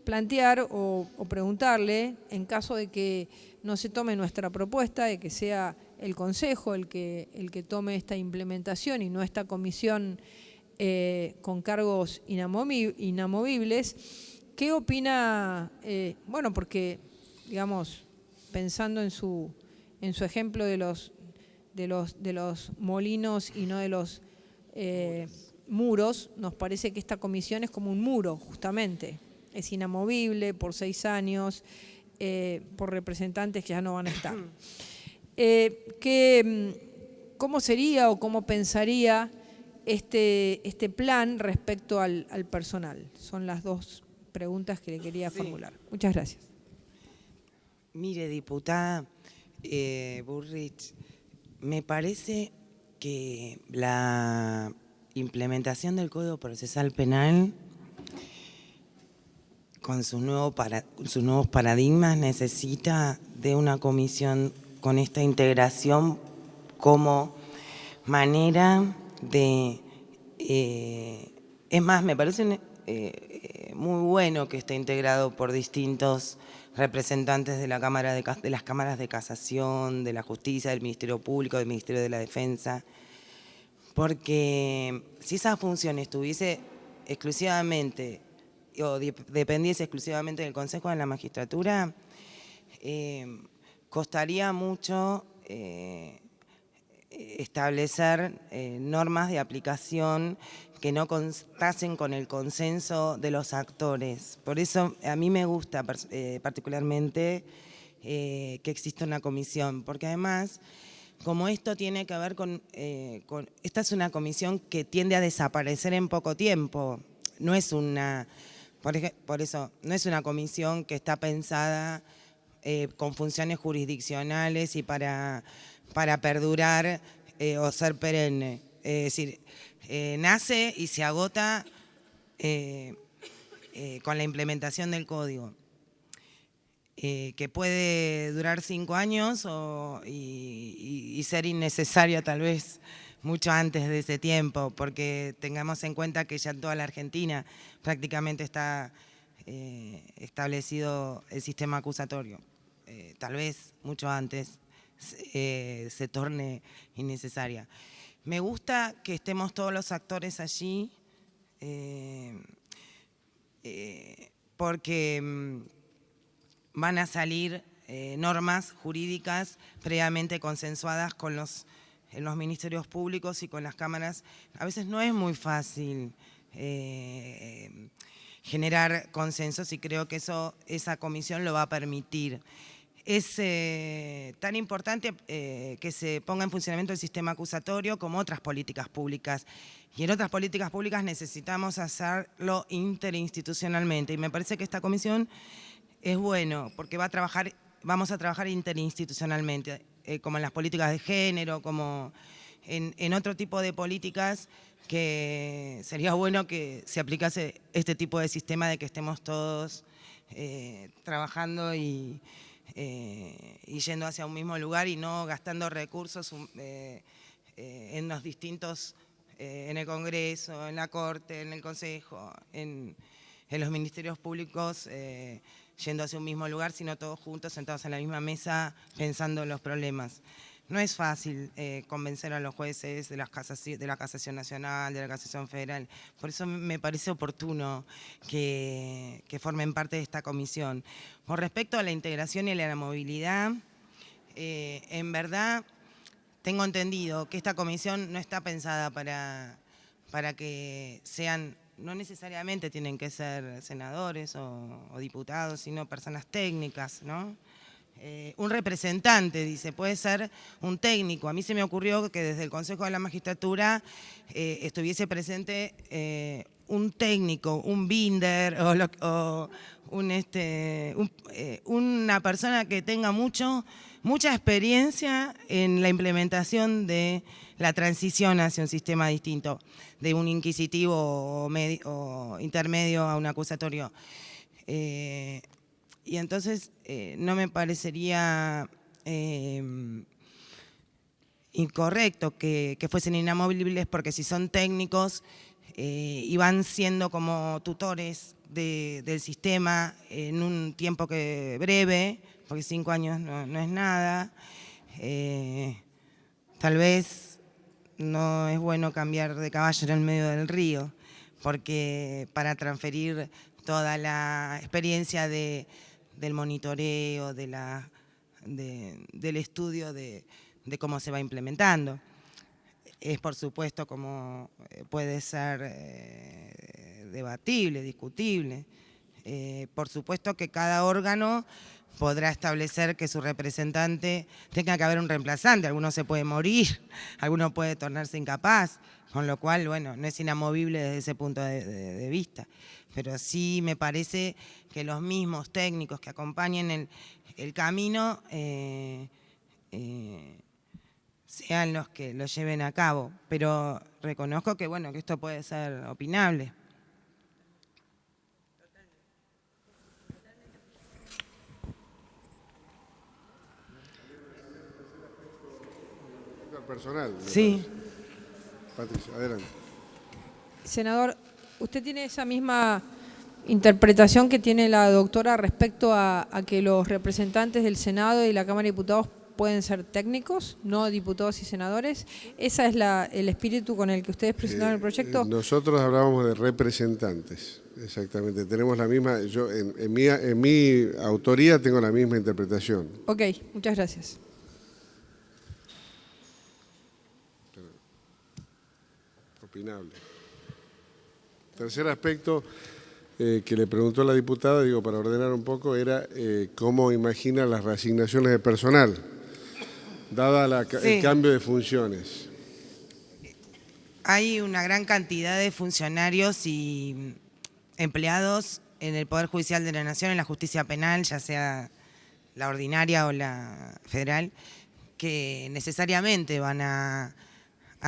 plantear o preguntarle, en caso de que no se tome nuestra propuesta, de que sea el Consejo el que tome esta implementación y no esta comisión con cargos inamovibles, ¿qué opina? Bueno, porque, digamos, pensando en su ejemplo de los molinos y no de los muros, nos parece que esta comisión es como un muro, justamente. Es inamovible por 6 años, por representantes que ya no van a estar. ¿Cómo sería o cómo pensaría este plan respecto al personal? Son las dos preguntas que le quería formular. Muchas gracias. Mire, diputada Burrich, me parece que la implementación del Código Procesal Penal con sus nuevos paradigmas necesita de una comisión con esta integración como manera de... es más, me parece muy bueno que esté integrado por distintos representantes de las cámaras de casación, de la justicia, del Ministerio Público, del Ministerio de la Defensa, porque si esa función estuviese exclusivamente o dependiese exclusivamente del Consejo de la Magistratura, costaría mucho establecer normas de aplicación que no constasen con el consenso de los actores. Por eso a mí me gusta particularmente que exista una comisión, porque además, como esto tiene que ver con esta es una comisión que tiende a desaparecer en poco tiempo, no es una, por eso, no es una comisión que está pensada con funciones jurisdiccionales y para perdurar o ser perenne. Es decir, nace y se agota con la implementación del código, que puede durar 5 años y ser innecesaria tal vez mucho antes de ese tiempo, porque tengamos en cuenta que ya en toda la Argentina prácticamente está establecido el sistema acusatorio. Tal vez mucho antes se torne innecesaria. Me gusta que estemos todos los actores allí, porque van a salir normas jurídicas previamente consensuadas en los ministerios públicos y con las cámaras. A veces no es muy fácil generar consensos y creo que esa comisión lo va a permitir. Es tan importante que se ponga en funcionamiento el sistema acusatorio como otras políticas públicas. Y en otras políticas públicas necesitamos hacerlo interinstitucionalmente. Y me parece que esta comisión es bueno porque vamos a trabajar interinstitucionalmente, como en las políticas de género, como en otro tipo de políticas, que sería bueno que se aplicase este tipo de sistema de que estemos todos trabajando y yendo hacia un mismo lugar y no gastando recursos en los distintos, en el Congreso, en la Corte, en el Consejo, en los ministerios públicos, yendo hacia un mismo lugar, sino todos juntos, sentados en la misma mesa, pensando en los problemas. No es fácil convencer a los jueces de la Casación Nacional, de la Casación Federal. Por eso me parece oportuno que formen parte de esta comisión. Con respecto a la integración y a la movilidad, en verdad tengo entendido que esta comisión no está pensada para que sean, no necesariamente tienen que ser senadores o diputados, sino personas técnicas, ¿no? Un representante, dice, puede ser un técnico. A mí se me ocurrió que desde el Consejo de la Magistratura estuviese presente un técnico, un binder o una persona que tenga mucha experiencia en la implementación de la transición hacia un sistema distinto, de un inquisitivo o intermedio a un acusatorio. Y entonces no me parecería incorrecto que fuesen inamovibles, porque si son técnicos y van siendo como tutores del sistema en un tiempo breve, porque 5 años no es nada, tal vez no es bueno cambiar de caballo en el medio del río, porque para transferir toda la experiencia del monitoreo, del estudio de cómo se va implementando. Es por supuesto como puede ser debatible, discutible. Por supuesto que cada órgano podrá establecer que su representante tenga que haber un reemplazante. Alguno se puede morir, alguno puede tornarse incapaz, con lo cual, bueno, no es inamovible desde ese punto de vista. Pero sí me parece que los mismos técnicos que acompañen el camino sean los que lo lleven a cabo. Pero reconozco que, bueno, que esto puede ser opinable. Personal. Sí. Patricia, adelante. Senador, ¿usted tiene esa misma interpretación que tiene la doctora respecto a que los representantes del Senado y la Cámara de Diputados pueden ser técnicos, no diputados y senadores? ¿Ese es el espíritu con el que ustedes presentaron el proyecto? Nosotros hablábamos de representantes, exactamente. Tenemos la misma, yo en mi autoría tengo la misma interpretación. Ok, muchas gracias. Opinable. Tercer aspecto que le preguntó la diputada, digo, para ordenar un poco, era cómo imagina las reasignaciones de personal, dada el cambio de funciones. Hay una gran cantidad de funcionarios y empleados en el Poder Judicial de la Nación, en la justicia penal, ya sea la ordinaria o la federal, que necesariamente van a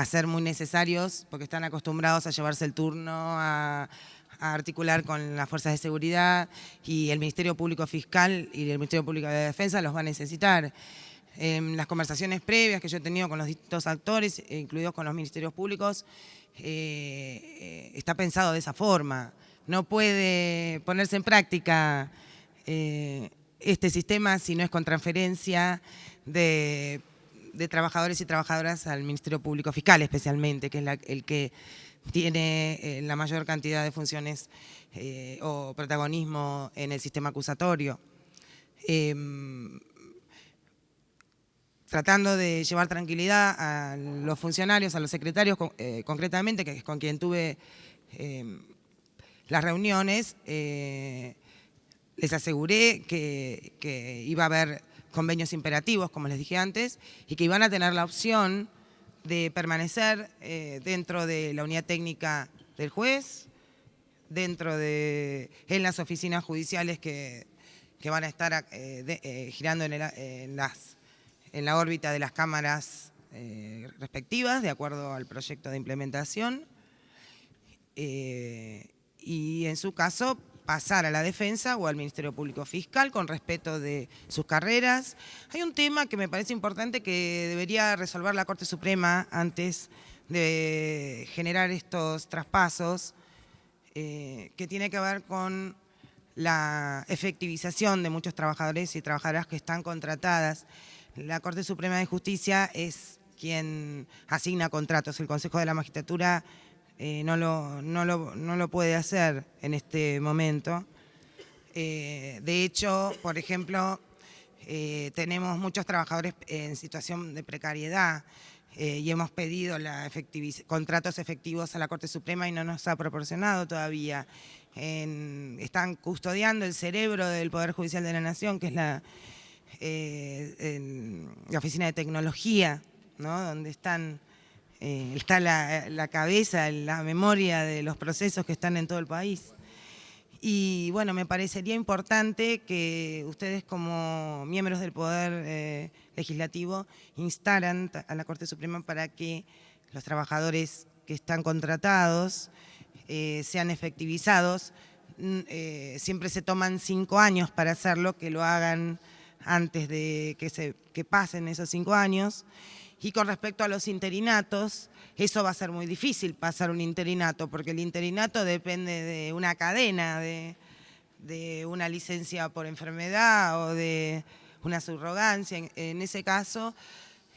ser muy necesarios porque están acostumbrados a llevarse el turno, a articular con las fuerzas de seguridad, y el Ministerio Público Fiscal y el Ministerio Público de Defensa los va a necesitar. En las conversaciones previas que yo he tenido con los distintos actores, incluidos con los ministerios públicos, está pensado de esa forma, no puede ponerse en práctica este sistema si no es con transferencia de trabajadores y trabajadoras al Ministerio Público Fiscal especialmente, que es el que tiene la mayor cantidad de funciones o protagonismo en el sistema acusatorio. Tratando de llevar tranquilidad a los funcionarios, a los secretarios concretamente, que es con quien tuve las reuniones, les aseguré que iba a haber convenios imperativos, como les dije antes, y que iban a tener la opción de permanecer dentro de la unidad técnica del juez, en las oficinas judiciales que van a estar girando en la órbita de las cámaras respectivas, de acuerdo al proyecto de implementación, y en su caso pasar a la defensa o al Ministerio Público Fiscal con respeto de sus carreras. Hay un tema que me parece importante que debería resolver la Corte Suprema antes de generar estos traspasos, que tiene que ver con la efectivización de muchos trabajadores y trabajadoras que están contratadas. La Corte Suprema de Justicia es quien asigna contratos. El Consejo de la Magistratura no lo puede hacer en este momento. De hecho, por ejemplo, tenemos muchos trabajadores en situación de precariedad y hemos pedido contratos efectivos a la Corte Suprema y no nos ha proporcionado todavía. Están custodiando el cerebro del Poder Judicial de la Nación, que es la Oficina de Tecnología, ¿no? Donde está la cabeza, la memoria de los procesos que están en todo el país. Y bueno, me parecería importante que ustedes como miembros del Poder Legislativo instaran a la Corte Suprema para que los trabajadores que están contratados sean efectivizados. Siempre se toman 5 años para hacerlo, que lo hagan antes de que pasen esos 5 años. Y con respecto a los interinatos, eso va a ser muy difícil pasar un interinato, porque el interinato depende de una cadena, de una licencia por enfermedad o de una subrogancia. En ese caso,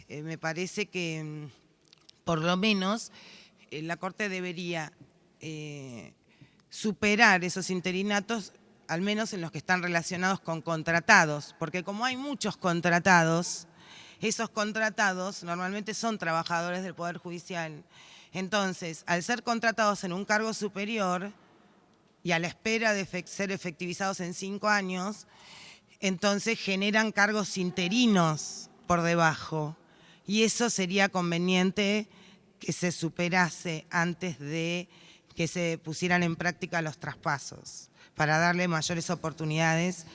me parece que por lo menos la Corte debería superar esos interinatos, al menos en los que están relacionados con contratados, porque como hay muchos contratados, esos contratados normalmente son trabajadores del Poder Judicial. Entonces, al ser contratados en un cargo superior y a la espera de ser efectivizados en 5 años, entonces generan cargos interinos por debajo. Y eso sería conveniente que se superase antes de que se pusieran en práctica los traspasos, para darle mayores oportunidades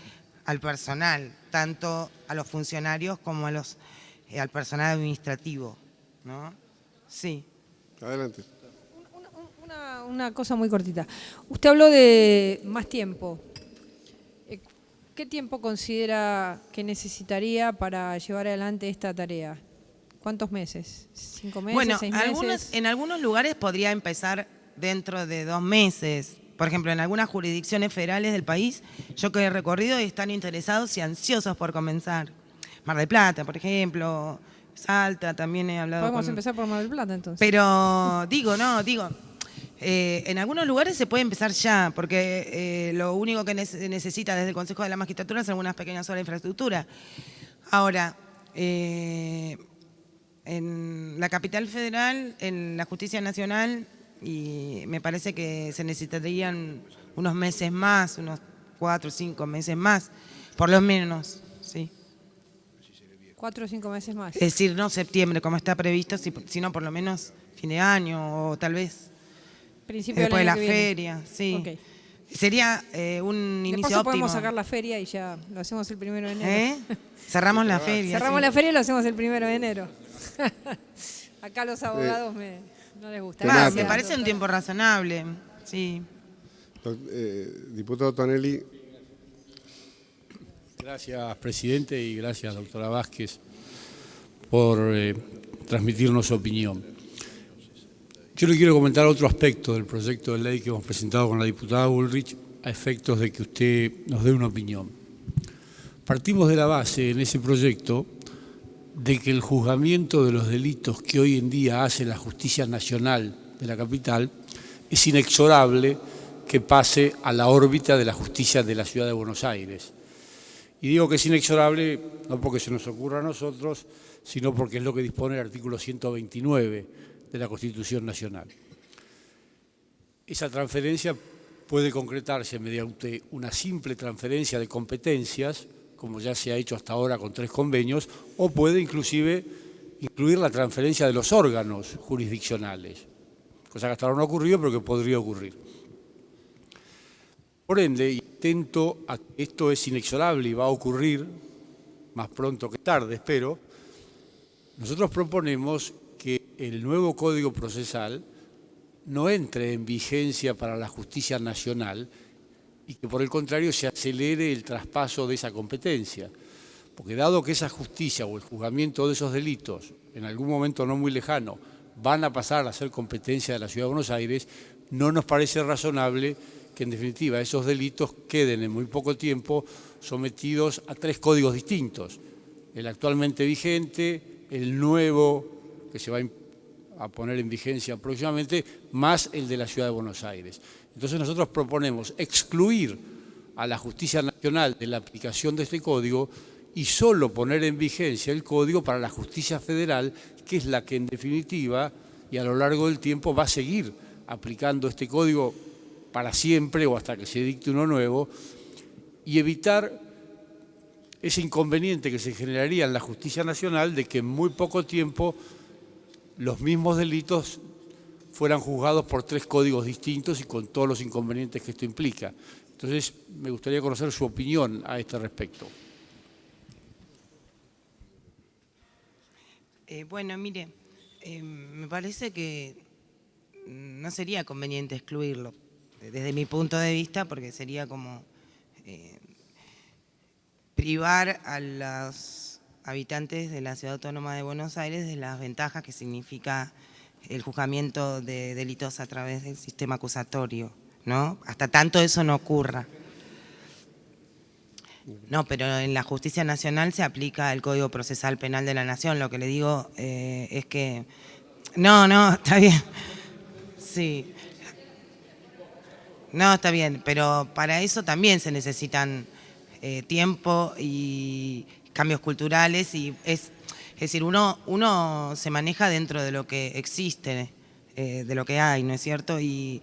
al personal, tanto a los funcionarios como al personal administrativo, ¿no? Sí. Adelante. Una cosa muy cortita. Usted habló de más tiempo. ¿Qué tiempo considera que necesitaría para llevar adelante esta tarea? ¿Cuántos meses? ¿5 meses? Bueno, 6 meses? en algunos lugares podría empezar dentro de 2 meses. Por ejemplo, en algunas jurisdicciones federales del país, yo que he recorrido y están interesados y ansiosos por comenzar. Mar del Plata, por ejemplo, Salta, también he hablado Podemos empezar por Mar del Plata, entonces. Pero en algunos lugares se puede empezar ya, porque lo único que necesita desde el Consejo de la Magistratura es algunas pequeñas obras de infraestructura. Ahora, en la capital federal, en la Justicia Nacional, y me parece que se necesitarían unos meses más, unos 4 o 5 meses más, por lo menos, sí. 4 o 5 meses más. Es decir, no septiembre como está previsto, sino por lo menos fin de año o tal vez Principio después de del la año que viene. feria, sí. Okay. Sería un inicio Después óptimo. podemos sacar la feria y ya lo hacemos el 1 de enero. Cerramos la feria. Cerramos sí. la feria y lo hacemos el 1 de enero. Acá los abogados no les gusta. Me parece un tiempo razonable, sí. Diputado Tonelli. Gracias, presidente, y gracias, doctora Vázquez, por transmitirnos su opinión. Yo le quiero comentar otro aspecto del proyecto de ley que hemos presentado con la diputada Bullrich a efectos de que usted nos dé una opinión. Partimos de la base en ese proyecto de que el juzgamiento de los delitos que hoy en día hace la Justicia Nacional de la capital es inexorable que pase a la órbita de la justicia de la Ciudad de Buenos Aires. Y digo que es inexorable no porque se nos ocurra a nosotros, sino porque es lo que dispone el artículo 129 de la Constitución Nacional. Esa transferencia puede concretarse mediante una simple transferencia de competencias, como ya se ha hecho hasta ahora con 3 convenios, o puede inclusive incluir la transferencia de los órganos jurisdiccionales, cosa que hasta ahora no ha ocurrido, pero que podría ocurrir. Por ende, y atento a que esto es inexorable y va a ocurrir más pronto que tarde, espero, nosotros proponemos que el nuevo Código Procesal no entre en vigencia para la Justicia Nacional y que por el contrario se acelere el traspaso de esa competencia. Porque dado que esa justicia o el juzgamiento de esos delitos, en algún momento no muy lejano, van a pasar a ser competencia de la Ciudad de Buenos Aires, no nos parece razonable que en definitiva esos delitos queden en muy poco tiempo sometidos a 3 códigos distintos. El actualmente vigente, el nuevo que se va a poner en vigencia próximamente, más el de la Ciudad de Buenos Aires. Entonces nosotros proponemos excluir a la Justicia Nacional de la aplicación de este código y solo poner en vigencia el código para la Justicia Federal, que es la que en definitiva y a lo largo del tiempo va a seguir aplicando este código para siempre o hasta que se dicte uno nuevo, y evitar ese inconveniente que se generaría en la Justicia Nacional de que en muy poco tiempo los mismos delitos fueran juzgados por 3 códigos distintos y con todos los inconvenientes que esto implica. Entonces, me gustaría conocer su opinión a este respecto. Bueno, mire, me parece que no sería conveniente excluirlo, desde mi punto de vista, porque sería como privar a los habitantes de la Ciudad Autónoma de Buenos Aires de las ventajas que significa el juzgamiento de delitos a través del sistema acusatorio, ¿no? Hasta tanto eso no ocurra. No, pero en la Justicia Nacional se aplica el Código Procesal Penal de la Nación. Lo que le digo es que… No, está bien. Sí. No, está bien, pero para eso también se necesitan tiempo y cambios culturales y es decir, uno se maneja dentro de lo que existe, de lo que hay, ¿no es cierto? Y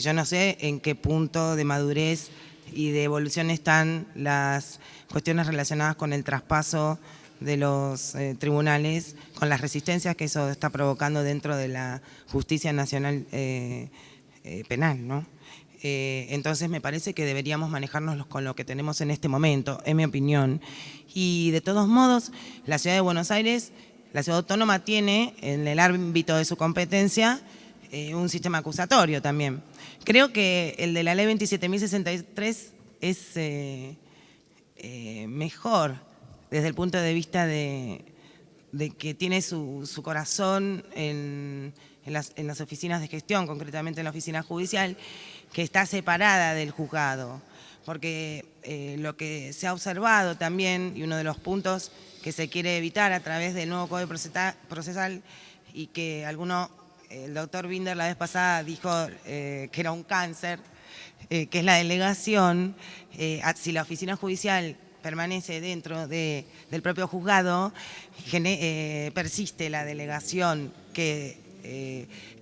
yo no sé en qué punto de madurez y de evolución están las cuestiones relacionadas con el traspaso de los tribunales, con las resistencias que eso está provocando dentro de la Justicia Nacional Penal, ¿no? Entonces me parece que deberíamos manejarnos con lo que tenemos en este momento, en mi opinión. Y de todos modos, la Ciudad de Buenos Aires, la Ciudad Autónoma tiene en el ámbito de su competencia un sistema acusatorio también. Creo que el de la ley 27.063 es mejor desde el punto de vista de que tiene su corazón en las oficinas de gestión, concretamente en la oficina judicial, que está separada del juzgado, porque lo que se ha observado también, y uno de los puntos que se quiere evitar a través del nuevo Código Procesal, y que el doctor Binder la vez pasada dijo que era un cáncer, que es la delegación. Si la oficina judicial permanece dentro del propio juzgado, persiste la delegación que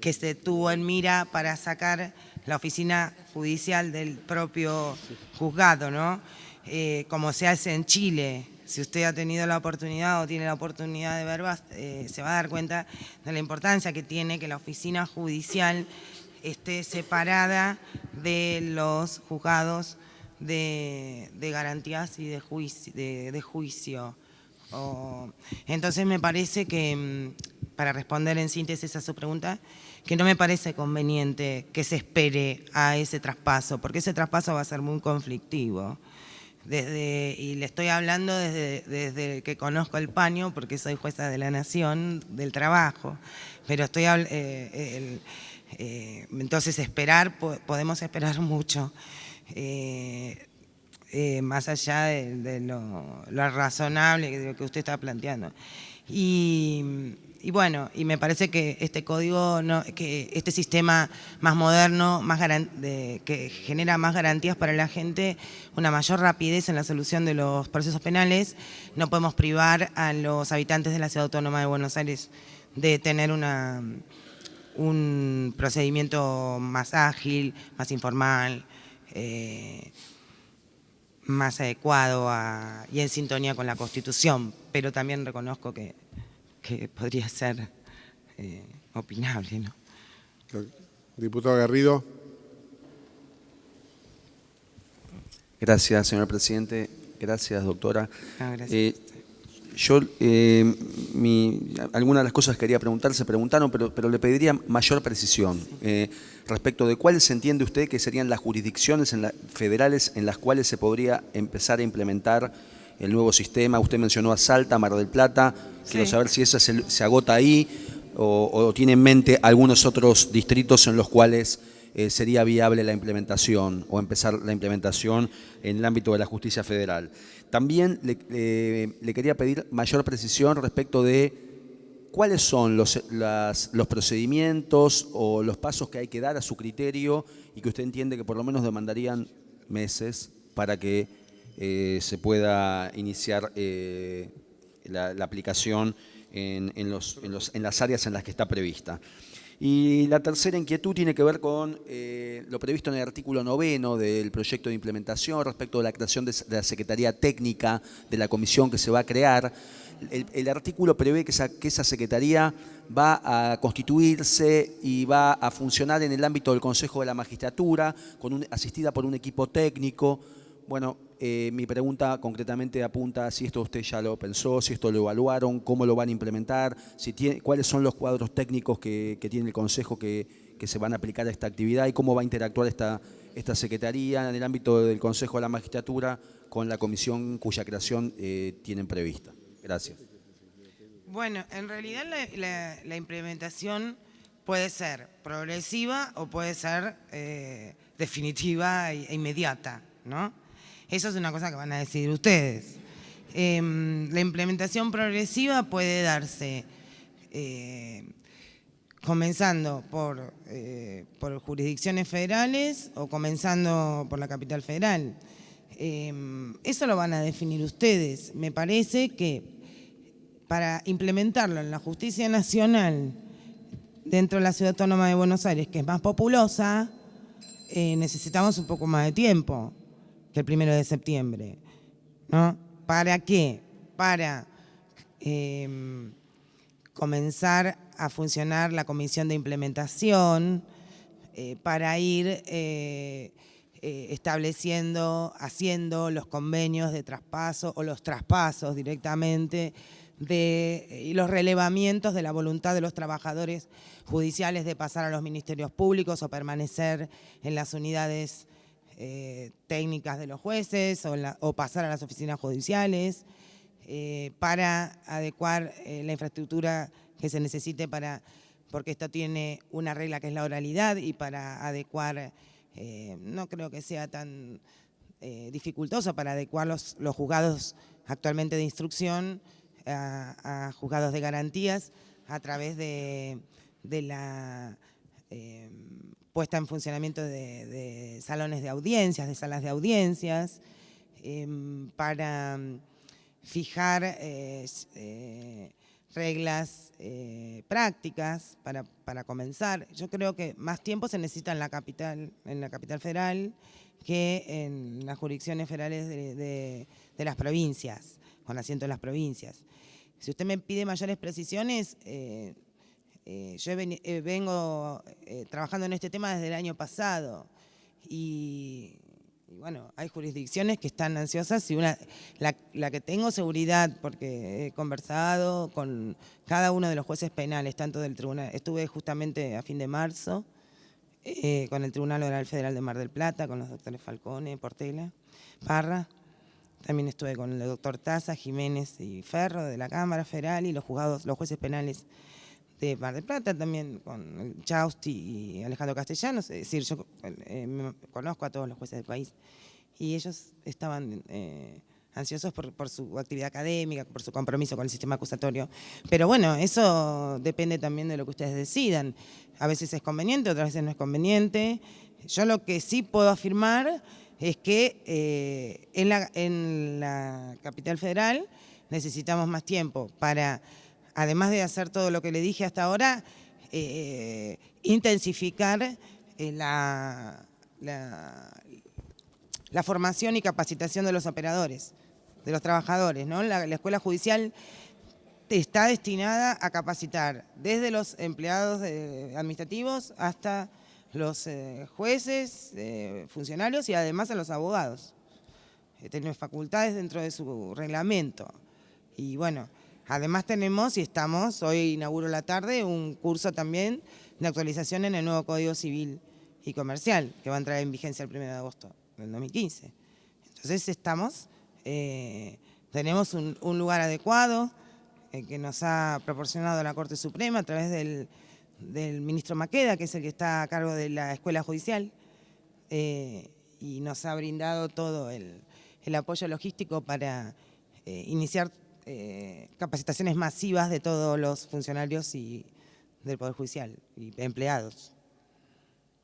se tuvo en mira para sacar la oficina judicial del propio juzgado, ¿no? Como se hace en Chile. Si usted ha tenido la oportunidad o tiene la oportunidad de ver, se va a dar cuenta de la importancia que tiene que la oficina judicial esté separada de los juzgados de garantías y de juicio. Entonces me parece que, para responder en síntesis a su pregunta, que no me parece conveniente que se espere a ese traspaso, porque ese traspaso va a ser muy conflictivo. y le estoy hablando desde que conozco el paño, porque soy jueza de la Nación, del trabajo, pero entonces podemos esperar mucho, más allá de lo razonable que usted está planteando. Y bueno, y me parece que este código, que este sistema más moderno, que genera más garantías para la gente, una mayor rapidez en la solución de los procesos penales, no podemos privar a los habitantes de la Ciudad Autónoma de Buenos Aires de tener un procedimiento más ágil, más informal, más adecuado y en sintonía con la Constitución, pero también reconozco que podría ser opinable, ¿no? Diputado Garrido. Gracias, señor presidente. Gracias, doctora. Gracias. Yo, algunas de las cosas que quería preguntar se preguntaron, pero le pediría mayor precisión respecto de cuáles entiende usted que serían las jurisdicciones federales en las cuales se podría empezar a implementar el nuevo sistema. Usted mencionó a Salta, Mar del Plata. Quiero saber si esa se agota ahí o tiene en mente algunos otros distritos en los cuales sería viable la implementación o empezar la implementación en el ámbito de la justicia federal. También le quería pedir mayor precisión respecto de cuáles son los procedimientos o los pasos que hay que dar a su criterio y que usted entiende que por lo menos demandarían meses para que se pueda iniciar la aplicación en las áreas en las que está prevista. Y la tercera inquietud tiene que ver con lo previsto en el artículo 9 del proyecto de implementación respecto de la creación de la Secretaría Técnica de la comisión que se va a crear. El artículo prevé que esa secretaría va a constituirse y va a funcionar en el ámbito del Consejo de la Magistratura, asistida por un equipo técnico. Bueno, mi pregunta concretamente apunta a si esto usted ya lo pensó, si esto lo evaluaron, cómo lo van a implementar, cuáles son los cuadros técnicos que tiene el Consejo que se van a aplicar a esta actividad y cómo va a interactuar esta Secretaría en el ámbito del Consejo de la Magistratura con la comisión cuya creación tienen prevista. Gracias. Bueno, en realidad la implementación puede ser progresiva o puede ser definitiva e inmediata, ¿no? Eso es una cosa que van a decidir ustedes. La implementación progresiva puede darse comenzando por jurisdicciones federales o comenzando por la capital federal. Eso lo van a definir ustedes. Me parece que para implementarlo en la justicia nacional dentro de la Ciudad Autónoma de Buenos Aires, que es más populosa, necesitamos un poco más de tiempo que el 1 de septiembre, ¿no? ¿Para qué? Para comenzar a funcionar la comisión de implementación, para ir haciendo los convenios de traspaso o los traspasos directamente y los relevamientos de la voluntad de los trabajadores judiciales de pasar a los ministerios públicos o permanecer en las unidades técnicas de los jueces o pasar a las oficinas judiciales, para adecuar la infraestructura que se necesite porque esto tiene una regla que es la oralidad y para adecuar, no creo que sea tan dificultoso para adecuar los juzgados actualmente de instrucción a juzgados de garantías a través de la puesta en funcionamiento de salones de audiencias, de salas de audiencias, para fijar reglas prácticas para comenzar. Yo creo que más tiempo se necesita en la capital federal que en las jurisdicciones federales de las provincias, con asiento en las provincias. Si usted me pide mayores precisiones, yo vengo trabajando en este tema desde el año pasado y bueno, hay jurisdicciones que están ansiosas y la que tengo seguridad, porque he conversado con cada uno de los jueces penales, tanto del tribunal, estuve justamente a fin de marzo con el Tribunal Oral Federal de Mar del Plata, con los doctores Falcone, Portela, Parra, También estuve con el doctor Taza, Jiménez y Ferro de la Cámara Federal y los jueces penales de Mar del Plata, también con Chausti y Alejandro Castellanos. Es decir, yo conozco a todos los jueces del país y ellos estaban ansiosos por su actividad académica, por su compromiso con el sistema acusatorio. Pero bueno, eso depende también de lo que ustedes decidan. A veces es conveniente, otras veces no es conveniente. Yo lo que sí puedo afirmar es que en la capital federal necesitamos más tiempo para, además de hacer todo lo que le dije hasta ahora, intensificar la formación y capacitación de los operadores, de los trabajadores, ¿no? La escuela judicial está destinada a capacitar desde los empleados administrativos hasta los jueces, funcionarios y además a los abogados. Tienen facultades dentro de su reglamento. Y bueno, además tenemos y estamos, hoy inauguro la tarde, un curso también de actualización en el nuevo Código Civil y Comercial, que va a entrar en vigencia el 1 de agosto del 2015. Entonces tenemos un lugar adecuado que nos ha proporcionado la Corte Suprema a través del ministro Maqueda, que es el que está a cargo de la Escuela Judicial, y nos ha brindado todo el apoyo logístico para iniciar capacitaciones masivas de todos los funcionarios y del Poder Judicial y empleados.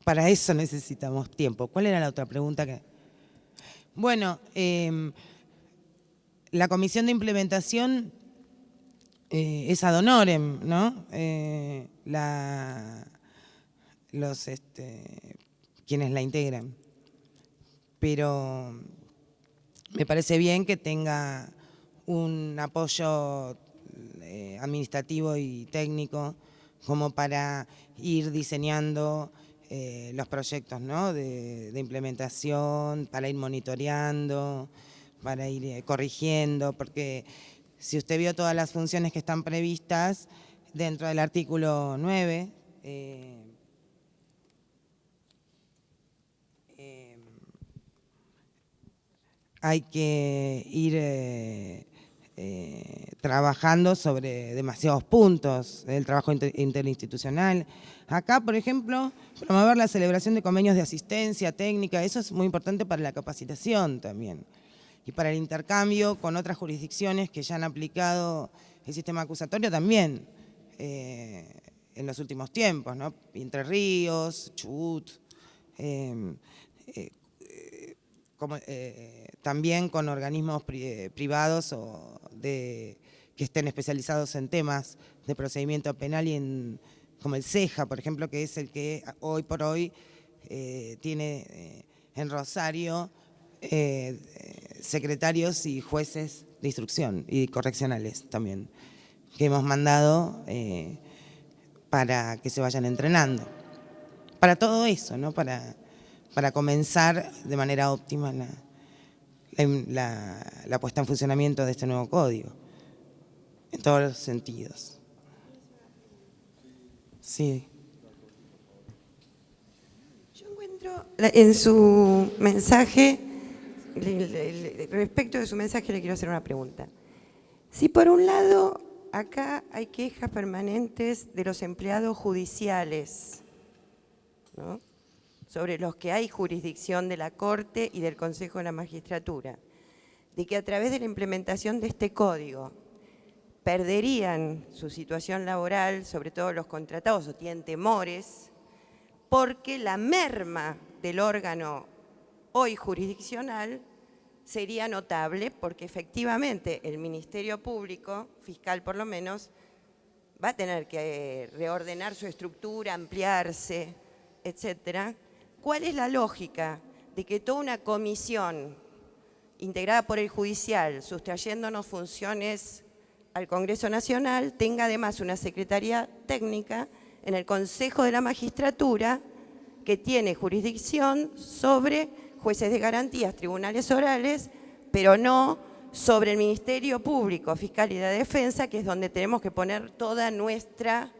Para eso necesitamos tiempo. ¿Cuál era la otra pregunta? Bueno, la comisión de implementación es ad honorem, ¿no? Quienes la integran. Pero me parece bien que tenga un apoyo administrativo y técnico como para ir diseñando los proyectos, ¿no? de implementación, para ir monitoreando, para ir corrigiendo, porque si usted vio todas las funciones que están previstas dentro del artículo 9, hay que ir trabajando sobre demasiados puntos del trabajo interinstitucional. Acá, por ejemplo, promover la celebración de convenios de asistencia técnica, eso es muy importante para la capacitación también y para el intercambio con otras jurisdicciones que ya han aplicado el sistema acusatorio también en los últimos tiempos, ¿no? Entre Ríos, Chubut, también con organismos privados que estén especializados en temas de procedimiento penal como el CEJA, por ejemplo, que es el que hoy por hoy tiene en Rosario secretarios y jueces de instrucción y correccionales también, que hemos mandado para que se vayan entrenando. Para todo eso, ¿no? Para comenzar de manera óptima la puesta en funcionamiento de este nuevo código, en todos los sentidos. Sí. Yo encuentro en su mensaje, respecto de su mensaje le quiero hacer una pregunta. Si por un lado acá hay quejas permanentes de los empleados judiciales, ¿no?, sobre los que hay jurisdicción de la Corte y del Consejo de la Magistratura, de que a través de la implementación de este código perderían su situación laboral, sobre todo los contratados, o tienen temores, porque la merma del órgano hoy jurisdiccional sería notable, porque efectivamente el Ministerio Público, fiscal por lo menos, va a tener que reordenar su estructura, ampliarse, etcétera. ¿Cuál es la lógica de que toda una comisión integrada por el judicial, sustrayéndonos funciones al Congreso Nacional, tenga además una secretaría técnica en el Consejo de la Magistratura que tiene jurisdicción sobre jueces de garantías, tribunales orales, pero no sobre el Ministerio Público, Fiscal y de Defensa, que es donde tenemos que poner toda nuestra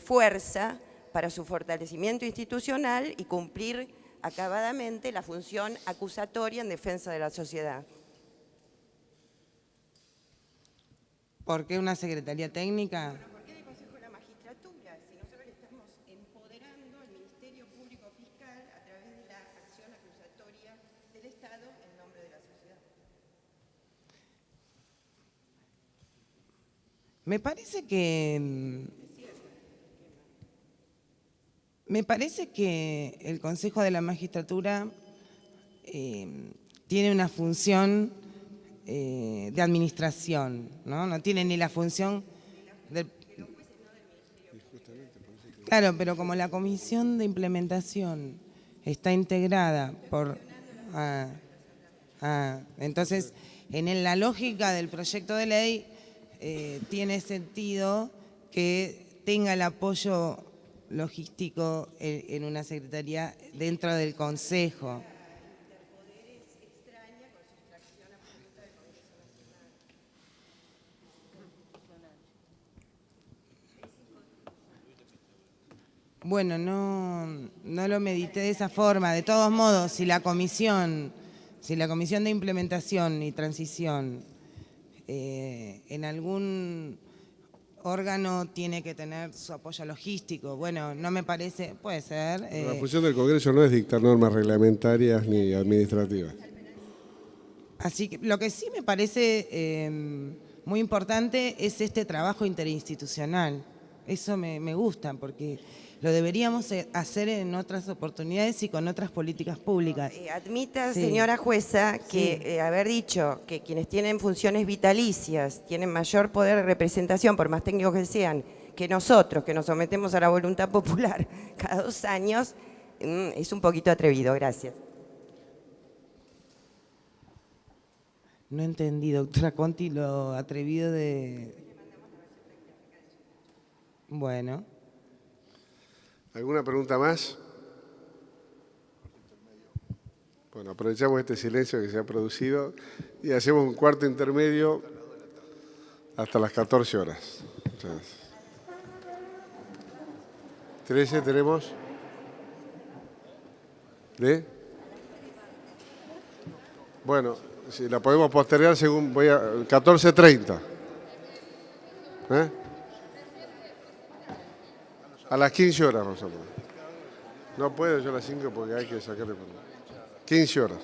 fuerza para su fortalecimiento institucional y cumplir acabadamente la función acusatoria en defensa de la sociedad? ¿Por qué una secretaría técnica? ¿Por qué el Consejo de la Magistratura? Si nosotros le estamos empoderando al Ministerio Público Fiscal a través de la acción acusatoria del Estado en nombre de la sociedad. Me parece que el Consejo de la Magistratura tiene una función de administración, ¿no? No tiene ni la función del... Claro, pero como la comisión de implementación está integrada por... entonces, en la lógica del proyecto de ley, tiene sentido que tenga el apoyo logístico en una secretaría dentro del Consejo. Bueno, no lo medité de esa forma. De todos modos, si la comisión de implementación y transición en algún órgano tiene que tener su apoyo logístico, bueno, no me parece, puede ser. La función del Congreso no es dictar normas reglamentarias ni administrativas. Así que lo que sí me parece muy importante es este trabajo interinstitucional. Eso me gusta, porque lo deberíamos hacer en otras oportunidades y con otras políticas públicas. Admita, Sí. señora jueza, que Sí. haber dicho que quienes tienen funciones vitalicias tienen mayor poder de representación, por más técnicos que sean, que nosotros, que nos sometemos a la voluntad popular cada 2 años, es un poquito atrevido. Gracias. No entendí, doctora Conti, lo atrevido de... Bueno. ¿Alguna pregunta más? Bueno, aprovechamos este silencio que se ha producido y hacemos un cuarto intermedio hasta las 14 horas. Muchas gracias. 13 tenemos. ¿De? Bueno, si la podemos postergar según voy a 14:30. ¿Eh? A las 15 horas, más o menos. No puedo yo a las 5 porque hay que sacarle. 15 horas.